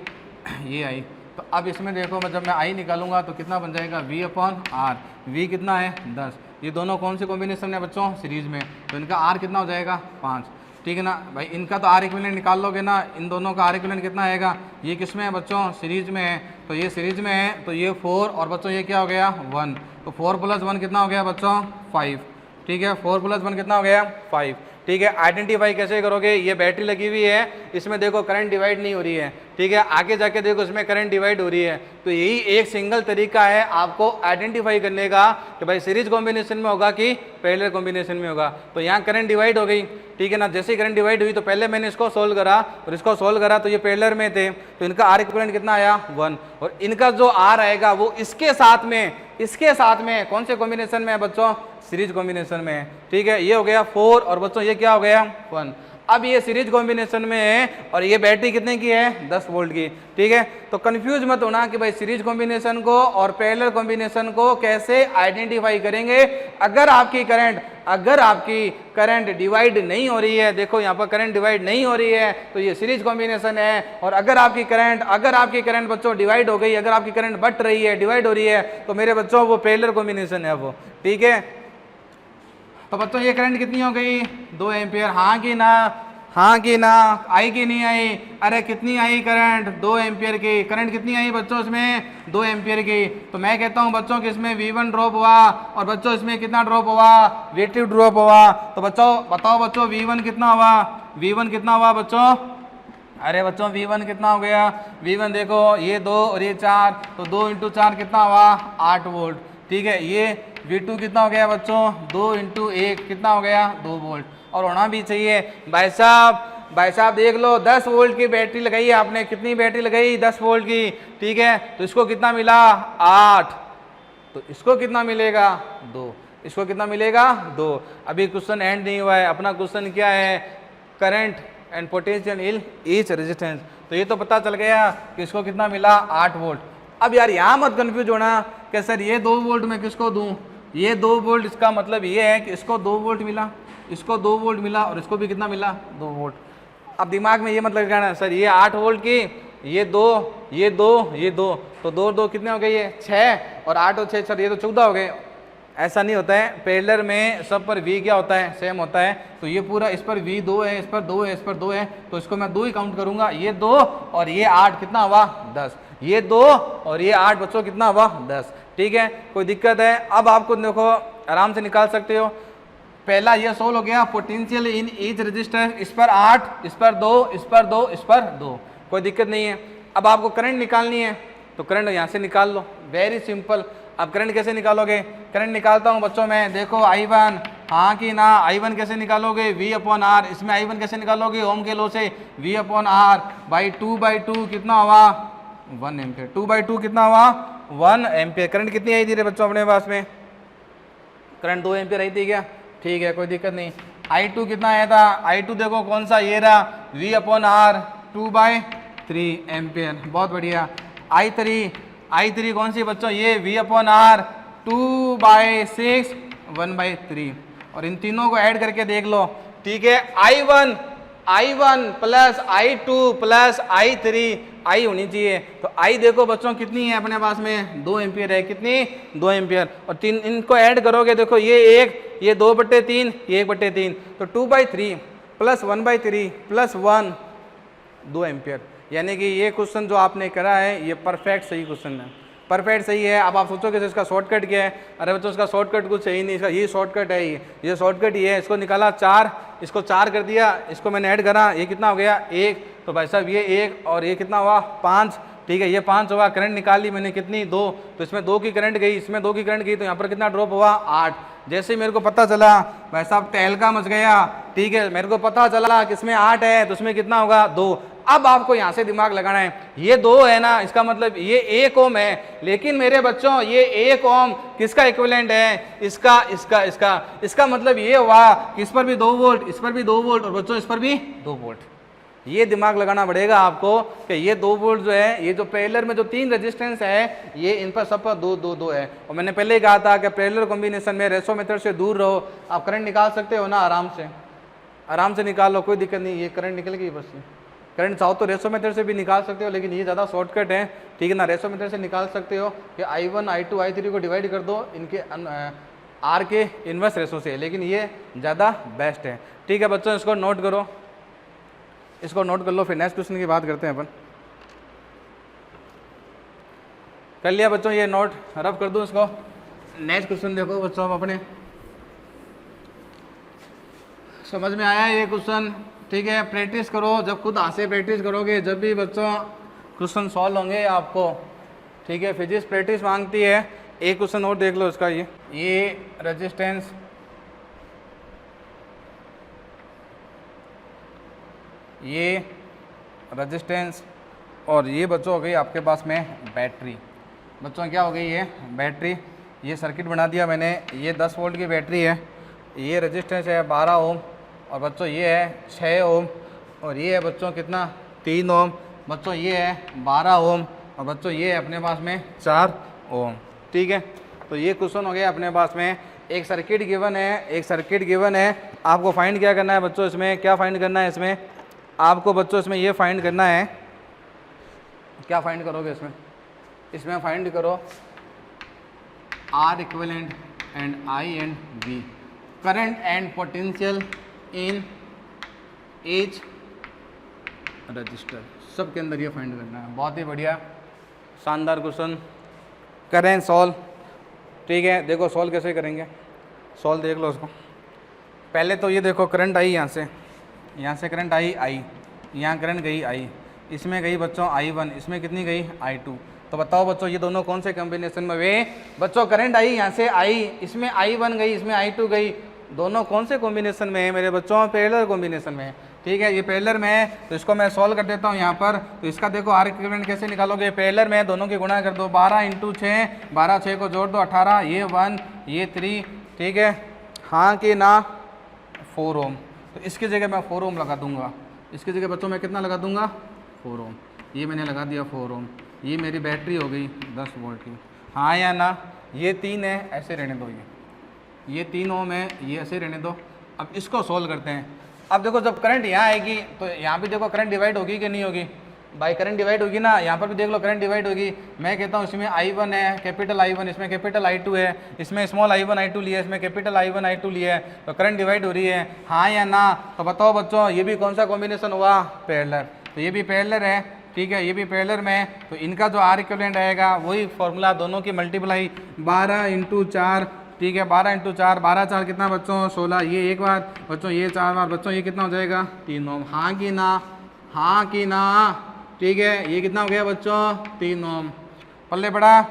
ये आई, तो अब इसमें देखो जब मैं आई निकालूंगा तो कितना बन जाएगा V/R। V कितना है 10। ये दोनों कौन से कॉम्बिनेशन है बच्चों, सीरीज में, तो इनका आर कितना हो जाएगा 5, ठीक है ना भाई। इनका तो आर इक्विवेलेंट निकाल लोगे ना, इन दोनों का आर इक्विवेलेंट कितना आएगा, ये किस में है बच्चों, सीरीज में है। तो ये सीरीज में है तो ये 4, और बच्चों ये क्या हो गया 1। तो 4 + 1 कितना हो गया बच्चों 5, ठीक है। 4 + 1 कितना हो गया 5, ठीक है। आइडेंटिफाई कैसे करोगे, ये बैटरी लगी हुई है, इसमें देखो करंट डिवाइड नहीं हो रही है, ठीक है। आगे जाके देखो इसमें करंट डिवाइड हो रही है। तो यही एक सिंगल तरीका है आपको आइडेंटिफाई करने का कि भाई सीरीज कॉम्बिनेशन में होगा कि पैरेलल कॉम्बिनेशन में होगा। तो यहाँ करंट डिवाइड हो गई, ठीक है ना। जैसे ही करंट डिवाइड हुई तो पहले मैंने इसको सोल्व करा और इसको सोल्व करा, तो ये पैरेलल में थे, तो इनका आर इक्विवेलेंट कितना आया 1, और इनका जो आर आएगा वो इसके साथ में कौन से कॉम्बिनेशन में है बच्चों, सीरीज कॉम्बिनेशन में है, ठीक है। ये हो गया 4, और बच्चों ये क्या हो गया 1। अब ये सीरीज कॉम्बिनेशन में है और ये बैटरी कितने की है 10 वोल्ट की, ठीक है। तो कंफ्यूज मत होना कि भाई सीरीज कॉम्बिनेशन को और पैरेलल कॉम्बिनेशन को कैसे आइडेंटिफाई करेंगे। अगर आपकी करंट डिवाइड नहीं हो रही है, देखो यहाँ पर करंट डिवाइड नहीं हो रही है तो ये सीरीज कॉम्बिनेशन है। और अगर आपकी करंट बच्चों डिवाइड हो गई, अगर आपकी करंट बढ़ रही है, डिवाइड हो रही है, तो मेरे बच्चों वो पैरेलल कॉम्बिनेशन है वो, ठीक है। तो बच्चों ये करंट कितनी हो गई 2 एम्पियर, हाँ कि ना, आई कि नहीं आई, अरे कितनी आई करंट 2 एम्पियर की। करंट कितनी आई बच्चों इसमें 2 एम्पियर की। तो मैं कहता हूँ बच्चों कि इसमें V1 ड्रॉप हुआ, और बच्चों इसमें कितना ड्रॉप हुआ, V2 ड्रॉप हुआ। तो बच्चों बताओ बच्चों V1 कितना हुआ बच्चों, अरे बच्चों V1 कितना हो गया, V1 देखो ये 2 और ये 4, तो 2 × 4 कितना हुआ 8 वोल्ट, ठीक है। ये V2 कितना हो गया बच्चों 2 × 1 कितना हो गया 2 वोल्ट। और होना भी चाहिए भाई साहब देख लो 10 वोल्ट की बैटरी लगाई है आपने, कितनी बैटरी लगाई 10 वोल्ट की, ठीक है। तो इसको कितना मिला 8, तो इसको कितना मिलेगा 2, इसको कितना मिलेगा 2। अभी क्वेश्चन एंड नहीं हुआ है, अपना क्वेश्चन क्या है, current and potential in each resistance. तो ये तो पता चल गया कि इसको कितना मिला 8 वोल्ट। अब यार यहाँ मत कंफ्यूज होना कि सर ये 2 वोल्ट मैं किसको दूं, ये 2 वोल्ट, इसका मतलब ये है कि इसको 2 वोल्ट मिला, इसको 2 वोल्ट मिला, और इसको भी कितना मिला 2 वोल्ट। अब दिमाग में ये मतलब कहना सर ये 8 वोल्ट की, ये 2, तो 2 कितने हो गए ये 6, और 8 और 6 सर ये तो 14 हो गए। ऐसा नहीं होता है, पैरेलल में सब पर V क्या होता है सेम होता है। तो ये पूरा इस पर V 2 है, इस पर 2 है, इस पर 2 है, तो इसको मैं 2 ही काउंट करूंगा। ये 2 और ये 8 कितना हुआ 10, ये 2 और ये 8 बच्चों कितना हुआ 10, ठीक है। कोई दिक्कत है, अब आपको देखो आराम से निकाल सकते हो। पहला ये सोल्व हो गया, पोटेंशियल इन ईच रजिस्टर, इस पर 8, इस पर 2, इस पर 2, इस पर 2, कोई दिक्कत नहीं है। अब आपको करंट निकालनी है तो करंट यहाँ से निकाल लो, वेरी सिंपल। अब करंट कैसे निकालोगे? करंट निकालता हूँ बच्चों मैं, देखो I1, हाँ कि ना, I1 कैसे निकालोगे? V/R। इसमें I1 कैसे निकालोगे? ओम के लॉ से, V/R बाई 2/2 कितना हुआ? 1 एम्पियर। 2/2 कितना हुआ? 1 एम्पियर। करंट कितनी आई थी रे बच्चों अपने पास में? करंट 2 एम्पियर आई थी क्या? ठीक है, कोई दिक्कत नहीं। I2 कितना आया था? I2 देखो कौन सा, ये रहा, V/R 2/3 एम्पियर, बहुत बढ़िया। I3 कौन सी बच्चों? ये V/R 2/6 1/3, और इन तीनों को ऐड करके देख लो, ठीक है। I1 plus I2 plus I3, I होनी चाहिए, तो I देखो बच्चों कितनी है अपने पास में? 2 एम्पियर है। कितनी? 2 एम्पियर। और तीन, इनको ऐड करोगे, देखो ये 1, ये 2/3, ये 1/3, तो 2/3 प्लस 1/3 प्लस 1, 2 एम्पियर। यानी कि ये क्वेश्चन जो आपने करा है ये परफेक्ट सही क्वेश्चन है, परफेक्ट सही है। अब आप सोचोगे इसका शॉर्टकट क्या है? अरे बच्चों इसका शॉर्टकट कुछ सही नहीं, इसका ये शॉर्टकट है, ये शॉर्टकट ही है। इसको निकाला 4, इसको 4 कर दिया, इसको मैंने ऐड करा, ये कितना हो गया? 1, तो भाई साहब ये 1 और ये कितना हुआ? 5, ठीक है, ये 5 हुआ। करंट निकाली मैंने कितनी? 2, तो इसमें 2 की करंट गई, इसमें 2 की करंट गई, तो यहाँ पर कितना ड्रॉप हुआ? 8। जैसे ही मेरे को पता चला भाई साहब तहलका मच गया, ठीक है, मेरे को पता चला कि इसमें 8 है तो इसमें कितना होगा? 2। अब आपको यहाँ से दिमाग लगाना है, ये 2 है ना, इसका मतलब ये 1 ओम है, लेकिन मेरे बच्चों ये 1 ओम किसका इक्विवेलेंट है? इसका मतलब ये हुआ कि इस पर भी 2 वोल्ट, इस पर भी 2 वोल्ट, और बच्चों इस पर भी 2 वोल्ट। ये दिमाग लगाना पड़ेगा आपको कि ये 2 वोल्ट जो है, ये जो पैरेलल में जो 3 रेजिस्टेंस है, ये इन पर सब पर 2 है। और मैंने पहले ही कहा था कि पैरेलल कॉम्बिनेशन में रेशो मेथड से दूर रहो। आप करंट निकाल सकते हो ना, आराम से निकाल लो, कोई दिक्कत नहीं, ये करंट निकल गई बस। करंट चाहो तो रेशो मेथड से भी निकाल सकते हो, लेकिन ये ज़्यादा शॉर्टकट है, ठीक है ना। रेशो मेथड से निकाल सकते हो कि I1 I2 I3 को डिवाइड कर दो इनके R के इन्वर्स रेशो से, लेकिन ये ज़्यादा बेस्ट है, ठीक है बच्चों। इसको नोट करो, इसको नोट कर लो, फिर नेक्स्ट क्वेश्चन की बात करते हैं अपन। कर लिया बच्चों ये नोट? रफ कर दूं इसको। नेक्स्ट क्वेश्चन देखो बच्चों, अब अपने समझ में आया ये क्वेश्चन, ठीक है। प्रैक्टिस करो, जब खुद हाथ से प्रैक्टिस करोगे, जब भी बच्चों क्वेश्चन सॉल्व होंगे आपको, ठीक है। फिजिक्स प्रैक्टिस मांगती है। एक क्वेश्चन और देख लो इसका, ये रेजिस्टेंस, ये रेजिस्टेंस, और ये बच्चों हो गई आपके पास में बैटरी। बच्चों क्या हो गई? ये बैटरी, ये सर्किट बना दिया मैंने, ये 10 वोल्ट की बैटरी है, ये रेजिस्टेंस है 12 ओम, और बच्चों ये है 6 ओम, और ये है बच्चों कितना? 3 ओम। बच्चों ये है 12 ओम, और बच्चों ये है अपने पास में 4 ओम, ठीक है। तो ये क्वेश्चन हो गया अपने पास में। एक सर्किट गिवन है, आपको फाइंड क्या करना है बच्चों? इसमें क्या फाइंड करना है? इसमें आपको बच्चों इसमें ये फाइंड करना है, क्या फाइंड करोगे इसमें फाइंड करो R equivalent and I and V, current and potential in each resistor, सब के अंदर ये फाइंड करना है। बहुत ही बढ़िया, शानदार क्वेश्चन, करें सॉल्व, ठीक है। देखो सॉल्व कैसे करेंगे, सॉल्व देख लो उसको। पहले तो ये देखो करंट आई, यहाँ से करंट आई, यहाँ करंट गई I, इसमें गई बच्चों I1, इसमें कितनी गई? I2। तो बताओ बच्चों ये दोनों कौन से कॉम्बिनेशन में हुए? बच्चों करंट आई यहाँ से आई, इसमें I1 गई, इसमें I2 गई, दोनों कौन से कॉम्बिनेशन में है मेरे बच्चों? पैरेलल कॉम्बिनेशन में है, ठीक है। ये पैरेलल में है, तो इसको मैं सॉल्व कर देता हूँ यहाँ पर। तो इसका देखो R इक्विवेलेंट कैसे निकालोगे? पैरेलल में दोनों की गुणा कर दो, 12 × 6, 12 6 को जोड़ दो 18, ये 1 ये 3, ठीक है, हाँ कि ना? 4 ओम। तो इसकी जगह मैं 4 ओम लगा दूंगा, इसकी जगह बच्चों मैं कितना लगा दूंगा? 4 ओम। ये मैंने लगा दिया 4 ओम। ये मेरी बैटरी हो गई 10 वोल्ट की, हाँ या ना? ये 3 है, ऐसे रहने दो, ये 3 ओम है, ये ऐसे रहने दो। अब इसको सोल्व करते हैं। अब देखो जब करंट यहाँ आएगी तो यहाँ भी देखो करंट डिवाइड होगी कि नहीं होगी? भाई करंट डिवाइड होगी ना, यहाँ पर भी देख लो करंट डिवाइड होगी। मैं कहता हूँ इसमें I1 है, कैपिटल I1, इसमें कैपिटल I2 है, इसमें स्मॉल I1 I2 लिया है, इसमें कैपिटल I1 I2 लिया है, तो करंट डिवाइड हो रही है, हाँ या ना? तो बताओ बच्चों ये भी कौन सा कॉम्बिनेशन हुआ? पैरेलल। तो ये भी पैरेलल है, ठीक है, ये भी पैरेलल में है, तो इनका जो R इक्विवेलेंट आएगा वही फॉर्मूला, दोनों की मल्टीप्लाई 12 × 4 ठीक है 12 × 4, 12 4 कितना बच्चों 16, ये एक बार बच्चों, ये 4 बार बच्चों, ये कितना हो जाएगा 3 ओम। हाँ कि ना, हाँ कि ना, ठीक है ये कितना हो गया बच्चों 3 ओम। पल्ले पड़ा,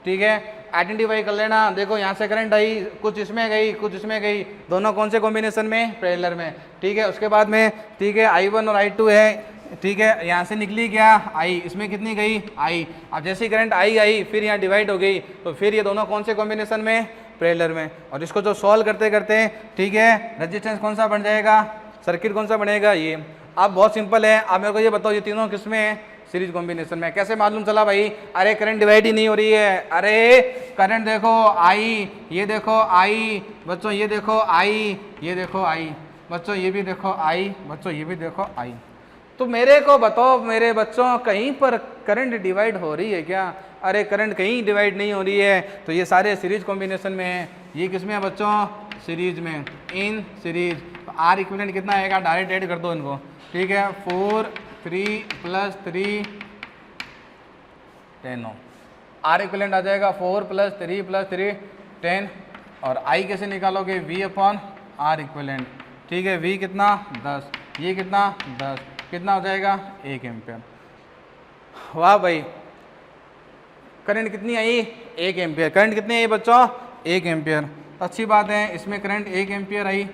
ठीक है आइडेंटिफाई कर लेना। देखो यहाँ से करंट आई, कुछ इसमें गई कुछ इसमें गई, दोनों कौन से कॉम्बिनेशन में, पैरेलल में, ठीक है। उसके बाद में ठीक है I1 और I2 है, ठीक है यहाँ से निकली क्या I, इसमें कितनी गई I। अब जैसी करंट आई फिर यहाँ डिवाइड हो गई, तो फिर ये दोनों कौन से कॉम्बिनेशन में, पैरेलल में। और इसको जो सॉल्व करते करते ठीक है रेजिस्टेंस कौन सा बन जाएगा, सर्किट कौन सा बनेगा ये। अब बहुत सिंपल है, आप मेरे को ये बताओ ये तीनों किस में है, सीरीज कॉम्बिनेशन में। कैसे मालूम चला भाई, अरे करंट डिवाइड ही नहीं हो रही है, अरे करंट देखो I, ये देखो I बच्चों, ये देखो I, ये देखो I बच्चों, ये भी देखो I बच्चों, ये भी देखो I। तो मेरे को बताओ मेरे बच्चों कहीं पर करंट डिवाइड हो रही है क्या, अरे करंट कहीं डिवाइड नहीं हो रही है, तो ये सारे सीरीज कॉम्बिनेशन में है। ये किस में है बच्चों, सीरीज में, इन सीरीज। तो आर इक्विवेलेंट कितना आएगा, डायरेक्ट ऐड कर दो इनको, ठीक है 4 3 + 3 10 ओम। आर इक्विवेलेंट आ जाएगा 4 + 3 + 3 10। और आई कैसे निकालोगे, V/R इक्विवेलेंट, ठीक है V कितना 10, ये कितना 10, कितना हो जाएगा 1 एम्पियर। वाह भाई, करंट कितनी आई 1 एम्पियर। करंट कितनी आई बच्चों 1 एम्पियर। अच्छी बात है, इसमें करंट 1 एम्पियर आई,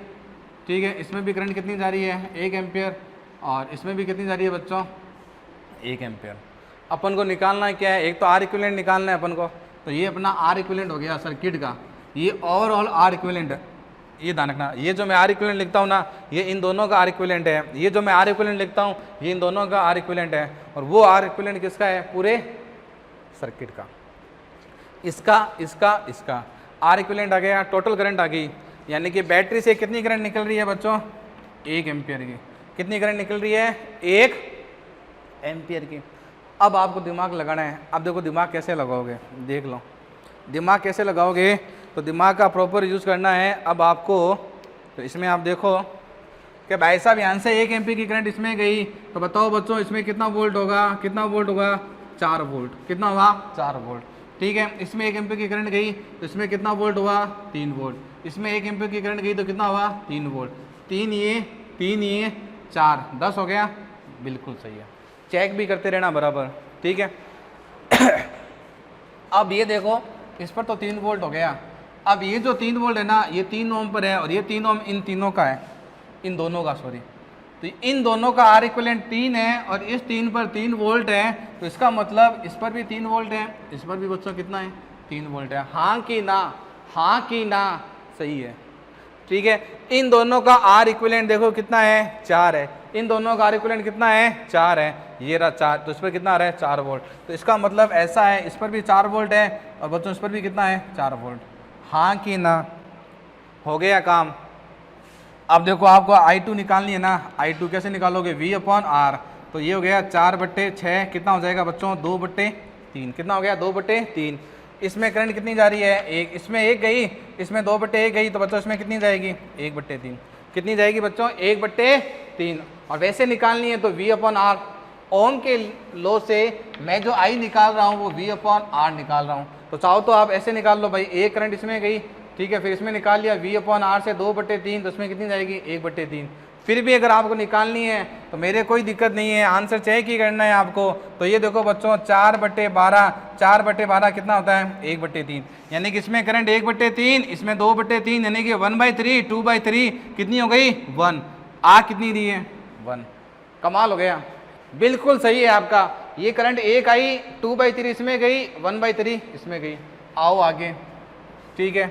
ठीक है इसमें भी करंट कितनी जा रही है 1 एम्पियर, और इसमें भी कितनी जा रही है बच्चों 1 एम्पियर। अपन को निकालना है क्या है, एक तो आर इक्विवेलेंट निकालना है अपन को। तो ये अपना आर इक्विवेलेंट हो गया सर्किट का, ये ओवरऑल आर इक्विवेलेंट। ये ध्यान रखना, ये जो मैं आर इक्विवेलेंट लिखता हूँ ना, ये इन दोनों का आर इक्विवेलेंट है। ये जो मैं आर इक्विवेलेंट लिखता हूँ, ये इन दोनों का आर इक्विवेलेंट है। और वो आर इक्विवेलेंट किसका है, पूरे सर्किट का, इसका इसका इसका आर इक्विवेलेंट आ गया। टोटल करंट आ गई, यानी कि बैटरी से कितनी करंट निकल रही है बच्चों 1 एम्पियर की। कितनी करंट निकल रही है 1 एम्पियर की। अब आपको दिमाग लगाना है। अब देखो दिमाग कैसे लगाओगे, देख लो दिमाग कैसे लगाओगे। तो दिमाग का प्रॉपर यूज़ करना है अब आपको। तो इसमें आप देखो कि भाई साहब यहाँ से 1 एम्पियर की करंट इसमें गई, तो बताओ बच्चों इसमें कितना वोल्ट होगा, कितना वोल्ट होगा 4 वोल्ट। कितना हुआ 4 वोल्ट, ठीक है। इसमें 1 एम्पियर की करंट गई तो इसमें कितना वोल्ट हुआ 3 वोल्ट। इसमें 1 एम्पियर की करंट गई तो कितना हुआ 3 वोल्ट। 3 ये 4 10 हो गया, बिल्कुल सही है। चेक भी करते रहना बराबर, ठीक है। अब ये देखो इस पर तो 3 वोल्ट हो गया। अब ये जो 3 वोल्ट है ना, ये 3 ओम पर है, और ये 3 ओम इन तीनों का है, इन दोनों का सॉरी। तो इन दोनों का आर इक्विवेलेंट 3 है, और इस 3 पर 3 वोल्ट है। तो इसका मतलब इस पर भी 3 वोल्ट है, इस पर भी बच्चों कितना है 3 वोल्ट है। हाँ कि ना, हाँ कि ना, सही है, ठीक है। इन दोनों का आर इक्विवेलेंट देखो कितना है 4 है। इन दोनों का आर इक्विवेलेंट कितना है 4 है, ये रहा 4, तो इस पर कितना आ रहा है 4 वोल्ट। तो इसका मतलब ऐसा है, इस पर भी 4 वोल्ट है, और बच्चों इस पर भी कितना है 4 वोल्ट। हाँ कि ना, हो गया काम। अब देखो आपको I2 निकालनी है ना, I2 कैसे निकालोगे V/R। तो ये हो गया 4/6, कितना हो जाएगा बच्चों 2/3। कितना हो गया 2/3। इसमें करंट कितनी जा रही है 1, इसमें 1 गई, इसमें 2/1 गई, तो बच्चों इसमें कितनी जाएगी 1/3। कितनी जाएगी बच्चों 1/3। और वैसे निकालनी है तो V/R। ओम के लॉ से मैं जो I निकाल रहा हूँ वो V/R निकाल रहा हूँ। तो चाहो तो आप ऐसे निकाल लो भाई, एक करंट इसमें गई, ठीक है, फिर इसमें निकाल लिया V/R से 2/3, तो इसमें कितनी जाएगी 1/3। फिर भी अगर आपको निकालनी है तो मेरे कोई दिक्कत नहीं है, आंसर चेक ही करना है आपको। तो ये देखो बच्चों 4/12, 4/12 कितना होता है 1/3, यानी कि इसमें करंट 1/3, इसमें 2/3, यानी कि 1/3, 2/3 कितनी हो गई 1। आ कितनी दी है 1। कमाल हो गया, बिल्कुल सही है आपका। ये करंट 1 आई, 2/3 इसमें गई, 1/3 इसमें गई। आओ आगे, ठीक है।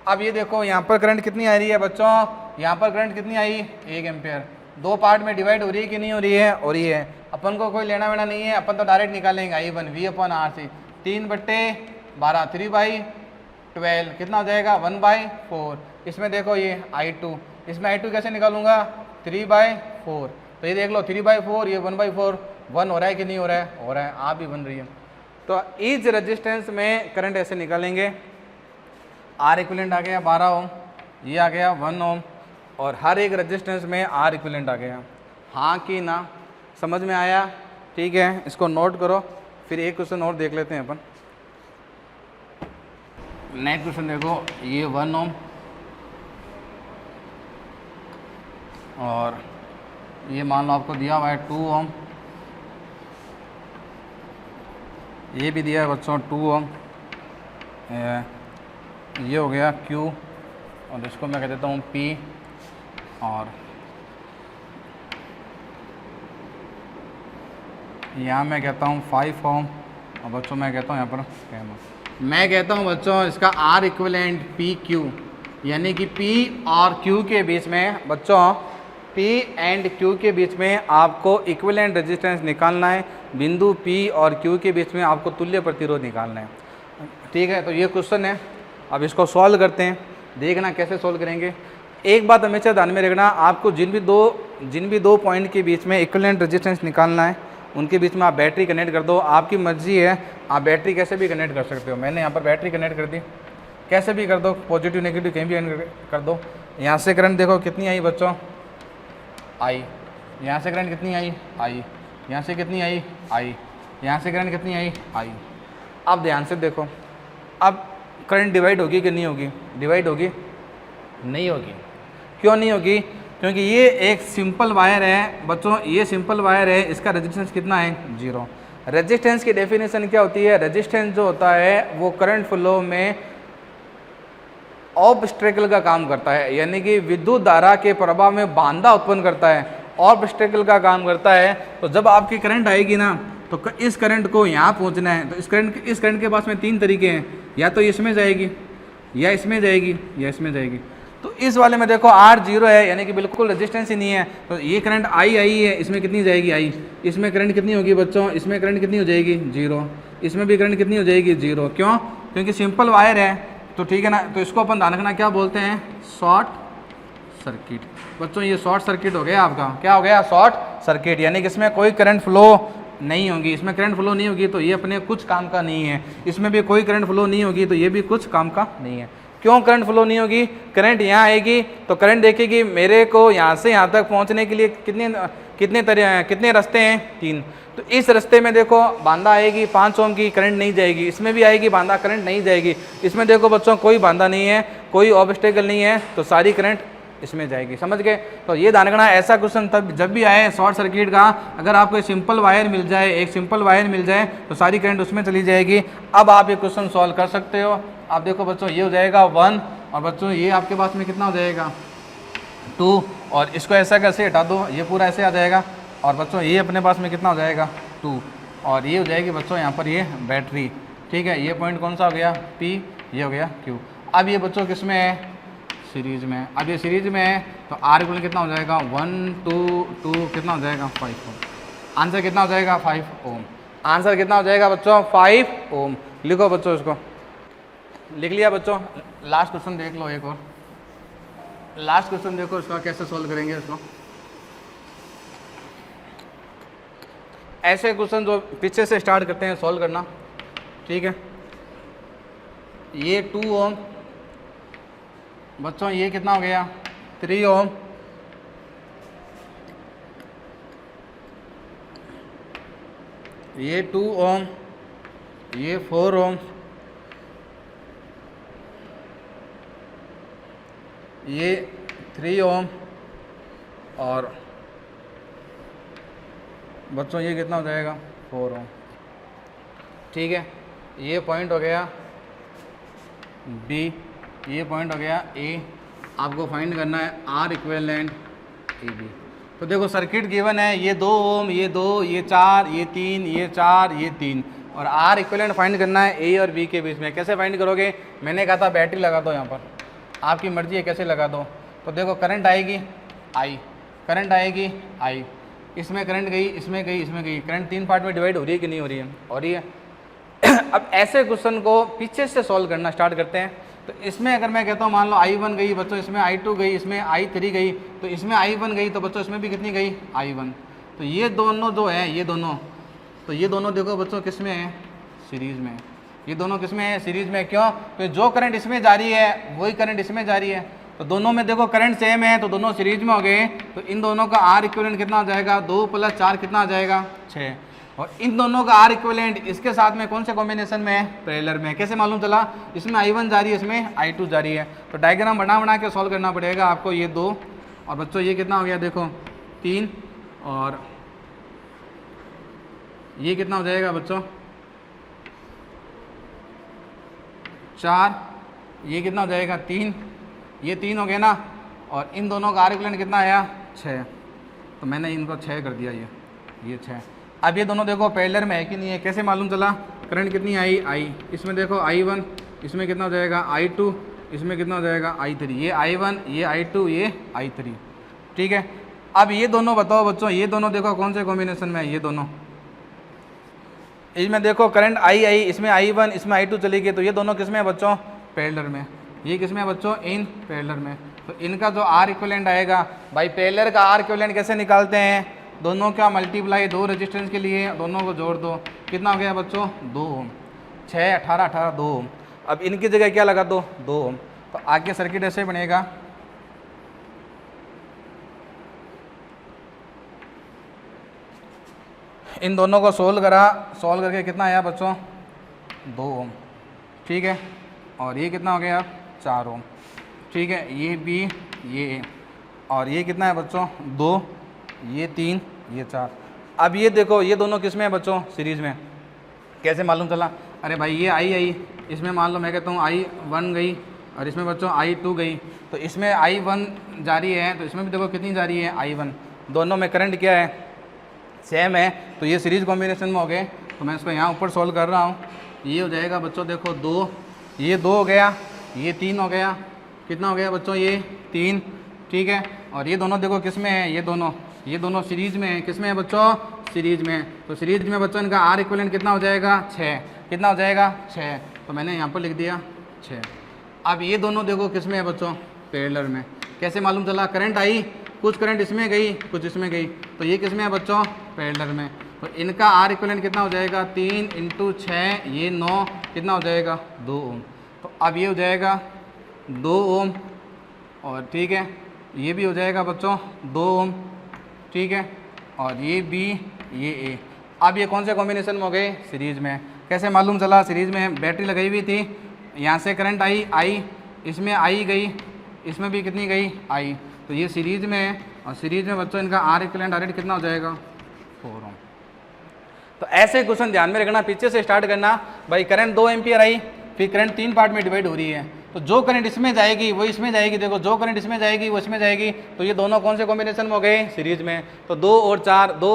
अब ये देखो यहाँ पर करंट कितनी आ रही है बच्चों, यहाँ पर करंट कितनी आई 1 एम्पियर। 2 पार्ट में डिवाइड हो रही है कि नहीं हो रही है, हो रही है। अपन को कोई लेना वेना नहीं है, अपन तो डायरेक्ट निकालेंगे I1 V/R से। 3/12 3/12 कितना हो जाएगा 1/4। इसमें देखो ये I2, इसमें I2 कैसे निकालूंगा 3/4। तो ये देख लो 3/4, ये 1/4, 1 हो रहा है कि नहीं हो रहा है, हो रहा है, आप भी बन रही है। तो इस रेजिस्टेंस में करंट ऐसे निकालेंगे। आर इक्विवेलेंट आ गया 12 ओम, ये आ गया 1 ओम, और हर एक रेजिस्टेंस में आर इक्विवेलेंट आ गया। हाँ कि ना, समझ में आया, ठीक है। इसको नोट करो, फिर एक क्वेश्चन और देख लेते हैं अपन। नेक्स्ट क्वेश्चन देखो, ये 1 ओम और ये मान लो आपको दिया हुआ है 2 ओम, ये भी दिया है बच्चों 2 ओम, ये हो गया Q और इसको मैं कह देता हूँ P, और यहाँ मैं कहता हूँ 5 ओम और बच्चों मैं कहता हूँ यहाँ पर मैं कहता हूँ बच्चों इसका R इक्विवेलेंट PQ, यानी कि P और Q के बीच में बच्चों P एंड Q के बीच में आपको इक्विवेलेंट रेजिस्टेंस निकालना है, बिंदु P और Q के बीच में आपको तुल्य प्रतिरोध निकालना है। ठीक है, तो ये क्वेश्चन है, अब इसको सॉल्व करते हैं, देखना कैसे सॉल्व करेंगे। एक बात हमेशा ध्यान में रखना, आपको जिन भी दो पॉइंट के बीच में इक्विवेलेंट रेजिस्टेंस निकालना है उनके बीच में आप बैटरी कनेक्ट कर दो, आपकी मर्जी है, आप बैटरी कैसे भी कनेक्ट कर सकते हो। मैंने यहाँ पर बैटरी कनेक्ट कर दी, कैसे भी कर दो, पॉजिटिव नेगेटिव कहीं भी कर दो। यहाँ से करंट देखो कितनी आई बच्चों, आई, यहाँ से करंट कितनी आई, आई, यहाँ से कितनी आई, आई, यहाँ से करंट कितनी आई, आई। अब ध्यान से देखो, अब करंट डिवाइड होगी कि नहीं होगी, डिवाइड होगी, नहीं होगी। क्यों नहीं होगी? क्योंकि ये एक सिंपल वायर है बच्चों, ये सिंपल वायर है, इसका रेजिस्टेंस कितना है, 0। रेजिस्टेंस की डेफिनेशन क्या होती है? रेजिस्टेंस जो होता है वो करंट फ्लो में ऑब्स्टेकल का काम करता है, यानी कि विद्युत धारा के प्रवाह में बाधा उत्पन्न करता है, ऑब्स्टेकल का काम करता है। तो जब आपकी करंट आएगी ना, तो इस करंट को यहाँ पहुँचना है, तो इस करंट के पास में 3 तरीके हैं, या तो इसमें जाएगी, या इसमें जाएगी, या इसमें जाएगी। तो इस वाले में देखो R 0 है, यानी कि बिल्कुल रेजिस्टेंस ही नहीं है, तो ये करंट आई है, इसमें कितनी जाएगी, आई, इसमें करंट कितनी होगी बच्चों, इसमें करंट कितनी हो जाएगी, 0, इसमें भी करंट कितनी हो जाएगी, 0। क्यों? क्योंकि सिंपल वायर है, तो ठीक है ना। तो इसको अपन ध्यान रखना क्या बोलते हैं, शॉर्ट सर्किट। बच्चों ये शॉर्ट सर्किट हो गया आपका, क्या हो गया, शॉर्ट सर्किट, यानी कि इसमें कोई करंट फ्लो नहीं होगी, इसमें करंट फ्लो नहीं होगी तो ये अपने कुछ काम का नहीं है, इसमें भी कोई करंट फ्लो नहीं होगी तो ये भी कुछ काम का नहीं है। क्यों करंट फ्लो नहीं होगी? करंट यहाँ आएगी तो करंट देखेगी मेरे को यहाँ से यहाँ तक पहुँचने के लिए कितने रास्ते हैं, 3। तो इस रास्ते में देखो बांधा आएगी 5 ओम की, करंट नहीं जाएगी, इसमें भी आएगी बांधा, करंट नहीं जाएगी, इसमें देखो बच्चों कोई बांधा नहीं है, कोई ऑब्स्टेकल नहीं है, तो सारी करंट इसमें जाएगी। समझ गए? तो ये ध्यान रखना, ऐसा क्वेश्चन तब जब भी आए शॉर्ट सर्किट का, अगर आपको सिंपल वायर मिल जाए, एक सिंपल वायर मिल जाए तो सारी करंट उसमें चली जाएगी। अब आप ये क्वेश्चन सॉल्व कर सकते हो। आप देखो बच्चों ये हो जाएगा 1, और बच्चों ये आपके पास में कितना हो जाएगा, 2, और इसको ऐसा कैसे हटा दो, ये पूरा ऐसे आ जाएगा, और बच्चों ये अपने पास में कितना हो जाएगा, 2, और ये हो जाएगी बच्चों यहाँ पर ये बैटरी। ठीक है, ये पॉइंट कौन सा हो गया, P, ये हो गया Q। अब ये बच्चों किस में है, सीरीज में। अब ये सीरीज में है तो R इक्वल कितना हो जाएगा, 1 2 2 कितना हो जाएगा, 5 ओम। आंसर कितना हो जाएगा, 5 ओम। आंसर कितना हो जाएगा बच्चों, 5 ओम। लिखो बच्चों, इसको लिख लिया बच्चों। लास्ट क्वेश्चन देख लो, एक और लास्ट क्वेश्चन देखो, इसका कैसे सोल्व करेंगे इसको। ऐसे क्वेश्चन जो पीछे से स्टार्ट करते हैं सॉल्व करना। ठीक है, ये 2 ओम बच्चों, ये कितना हो गया, 3 ओम, ये 2 ओम, ये 4 ओम, ये 3 ओम, और बच्चों ये कितना हो जाएगा, 4 ओम। ठीक है, ये पॉइंट हो गया B, ये पॉइंट हो गया A। आपको फाइंड करना है R इक्विवेलेंट AB। तो देखो सर्किट गिवन है, ये 2 ओम, ये 2, ये 4, ये 3, ये 4, ये 3, और R इक्विवेलेंट फाइंड करना है A और B के बीच में। कैसे फाइंड करोगे? मैंने कहा था बैटरी लगा दो, यहाँ पर आपकी मर्जी है कैसे लगा दो। तो देखो करंट आएगी I, करंट आएगी I, इसमें करंट गई, इसमें गई, इसमें गई, करंट 3 पार्ट में डिवाइड हो रही है कि नहीं हो रही है? हो रही है। अब ऐसे क्वेश्चन को पीछे से सॉल्व करना स्टार्ट करते हैं। तो इसमें अगर मैं कहता हूँ मान लो I1 गई बच्चों, इसमें I2 गई, इसमें I3 गई, तो इसमें I1 गई तो बच्चों इसमें भी कितनी गई, I1। तो ये दोनों जो है, ये दोनों, तो ये दोनों देखो बच्चों किस में है, सीरीज़ में। ये दोनों किस में है, सीरीज़ में। क्यों? तो जो करंट इसमें जा रही है वही करंट इसमें जा रही है, तो दोनों में देखो करंट सेम है, तो दोनों सीरीज में हो गए। तो इन दोनों का R इक्विवेलेंट कितना हो जाएगा, 2 + 4 कितना आ जाएगा, 6। और इन दोनों का आर इक्विवेलेंट इसके साथ में कौन से कॉम्बिनेशन में है, पैरेलल में। कैसे मालूम चला, इसमें I1 जारी है, इसमें I2 जारी है, तो डायग्राम बना बना के सॉल्व करना पड़ेगा आपको। ये 2 और बच्चों ये कितना हो गया, देखो 3 और ये कितना हो जाएगा बच्चों 4, ये कितना हो जाएगा 3, ये 3 हो गया ना, और इन दोनों का आर इक्विवेलेंट कितना आया 6, तो मैंने इनको 6 कर दिया, ये 6। अब ये दोनों देखो पैरेलल में है कि नहीं है, कैसे मालूम चला, करंट कितनी आई, इसमें देखो I1, इसमें कितना हो जाएगा I2, इसमें कितना हो जाएगा I3, ये I1, ये I2, ये I3, ठीक है। अब ये दोनों बताओ बच्चों, ये दोनों देखो कौन से कॉम्बिनेशन में है, ये दोनों, इसमें देखो करंट I, इसमें I1, इसमें I2 चली गई, तो ये दोनों किस में है बच्चों, पैरेलल में। ये किस में है बच्चों, इन पैरेलल में। तो इनका जो आर इक्विवेलेंट आएगा भाई, पैरेलल का आर इक्विवेलेंट कैसे निकालते हैं, दोनों का मल्टीप्लाई 2 रेजिस्टेंस के लिए, दोनों को जोड़ दो, कितना हो गया बच्चों 2 ओम, 6 18 18 2 ओम। अब इनकी जगह क्या लगा दो 2 ओम, तो आगे सर्किट ऐसे बनेगा, इन दोनों को सोल्व करके कितना आया बच्चों 2 ओम, ठीक है। और ये कितना हो गया 4 ओम, ठीक है। ये बी, ये ए, और ये कितना है बच्चों 2, ये 3, ये 4। अब ये देखो ये दोनों किस में है बच्चों, सीरीज में। कैसे मालूम चला, अरे भाई ये आई, इसमें मान लो मैं कहता हूँ I1 गई और इसमें बच्चों I2 गई, तो इसमें I1 जारी है, तो इसमें भी देखो कितनी जारी है I1, दोनों में करंट क्या है सेम है, तो ये सीरीज कॉम्बिनेशन में हो गए। तो मैं इसको यहाँ ऊपर सॉल्व कर रहा हूँ, ये हो जाएगा बच्चों देखो 2, ये 2 हो गया, ये 3 हो गया, कितना हो गया बच्चों ये 3, ठीक है। और ये दोनों देखो किस में है, ये दोनों सीरीज में है, किस में है बच्चों, सीरीज में। तो सीरीज में बच्चों इनका आर इक्विवेलेंट कितना हो जाएगा 6, कितना हो जाएगा 6, तो मैंने यहाँ पर लिख दिया 6। अब ये दोनों देखो किस में है बच्चों, पैरेलल में। कैसे मालूम चला, करंट आई, कुछ करंट इसमें गई, कुछ इसमें गई, तो ये किस में है बच्चों, पैरेलल में। तो इनका आर इक्विवेलेंट कितना हो जाएगा 3 × 6, ये 9, कितना हो जाएगा 2 ओम। तो अब ये हो जाएगा 2 ओम, और ठीक है ये भी हो जाएगा बच्चों 2 ओम, ठीक है। और ये बी, ये ए। अब ये कौन से कॉम्बिनेशन में हो गए, सीरीज में। कैसे मालूम चला, सीरीज में बैटरी लगाई हुई थी, यहाँ से करंट आई, इसमें आई गई, इसमें भी कितनी गई आई, तो ये सीरीज में है। और सीरीज में बच्चों इनका आर इक्विवेलेंट डायरेक्ट कितना हो जाएगा 4 ओम। तो ऐसे क्वेश्चन ध्यान में रखना, पीछे से स्टार्ट करना। भाई करंट 2 एम्पियर आई, फिर करंट 3 पार्ट में डिवाइड हो रही है, तो जो करंट इसमें जाएगी वो इसमें जाएगी, देखो जो करंट इसमें जाएगी वो इसमें जाएगी, तो ये दोनों कौन से कॉम्बिनेशन में हो गए, सीरीज में। तो 2 और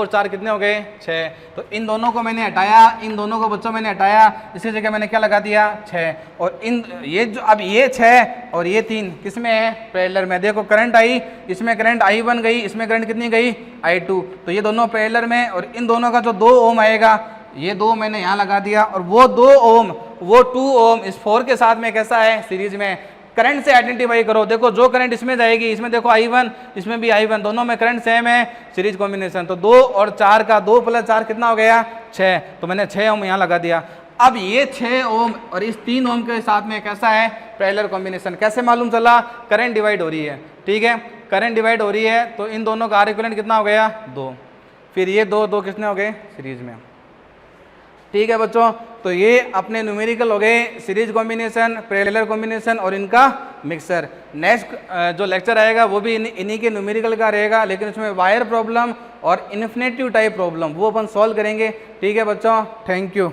4 कितने हो गए 6। तो इन दोनों को मैंने हटाया, इन दोनों को बच्चों मैंने हटाया, इसकी जगह मैंने क्या लगा दिया 6। और इन ये जो अब ये 6 और ये 3 किस में है, पैरेलल में। देखो करंट आई, इसमें करंट I1 गई, इसमें करंट कितनी गई I2, तो ये दोनों पैरेलल में। और इन दोनों का जो 2 ओम आएगा, ये 2 मैंने यहाँ लगा दिया, और वो 2 ओम वो 2 ओम इस 4 के साथ में कैसा है, सीरीज में। करंट से आइडेंटिफाई करो, देखो जो करंट इसमें जाएगी, इसमें देखो I1, इसमें भी I1, दोनों में करंट सेम है, सीरीज कॉम्बिनेशन। तो 2 और 4 का 2 + 4 कितना हो गया 6, तो मैंने 6 ओम यहाँ लगा दिया। अब ये 6 ओम और इस 3 ओम के साथ में कैसा है, पैरेलल कॉम्बिनेशन। कैसे मालूम चला, करंट डिवाइड हो रही है, ठीक है, करंट डिवाइड हो रही है, तो इन दोनों का आर इक्विवेलेंट कितना हो गया 2, फिर ये 2 कितने हो गए सीरीज में, ठीक है बच्चों। तो ये अपने न्यूमेरिकल हो गए, सीरीज कॉम्बिनेशन, पैरेलल कॉम्बिनेशन और इनका मिक्सर। नेक्स्ट जो लेक्चर आएगा वो भी इन्हीं के न्यूमेरिकल का रहेगा, लेकिन उसमें वायर प्रॉब्लम और इन्फिनेटिव टाइप प्रॉब्लम वो अपन सॉल्व करेंगे, ठीक है बच्चों। Thank you.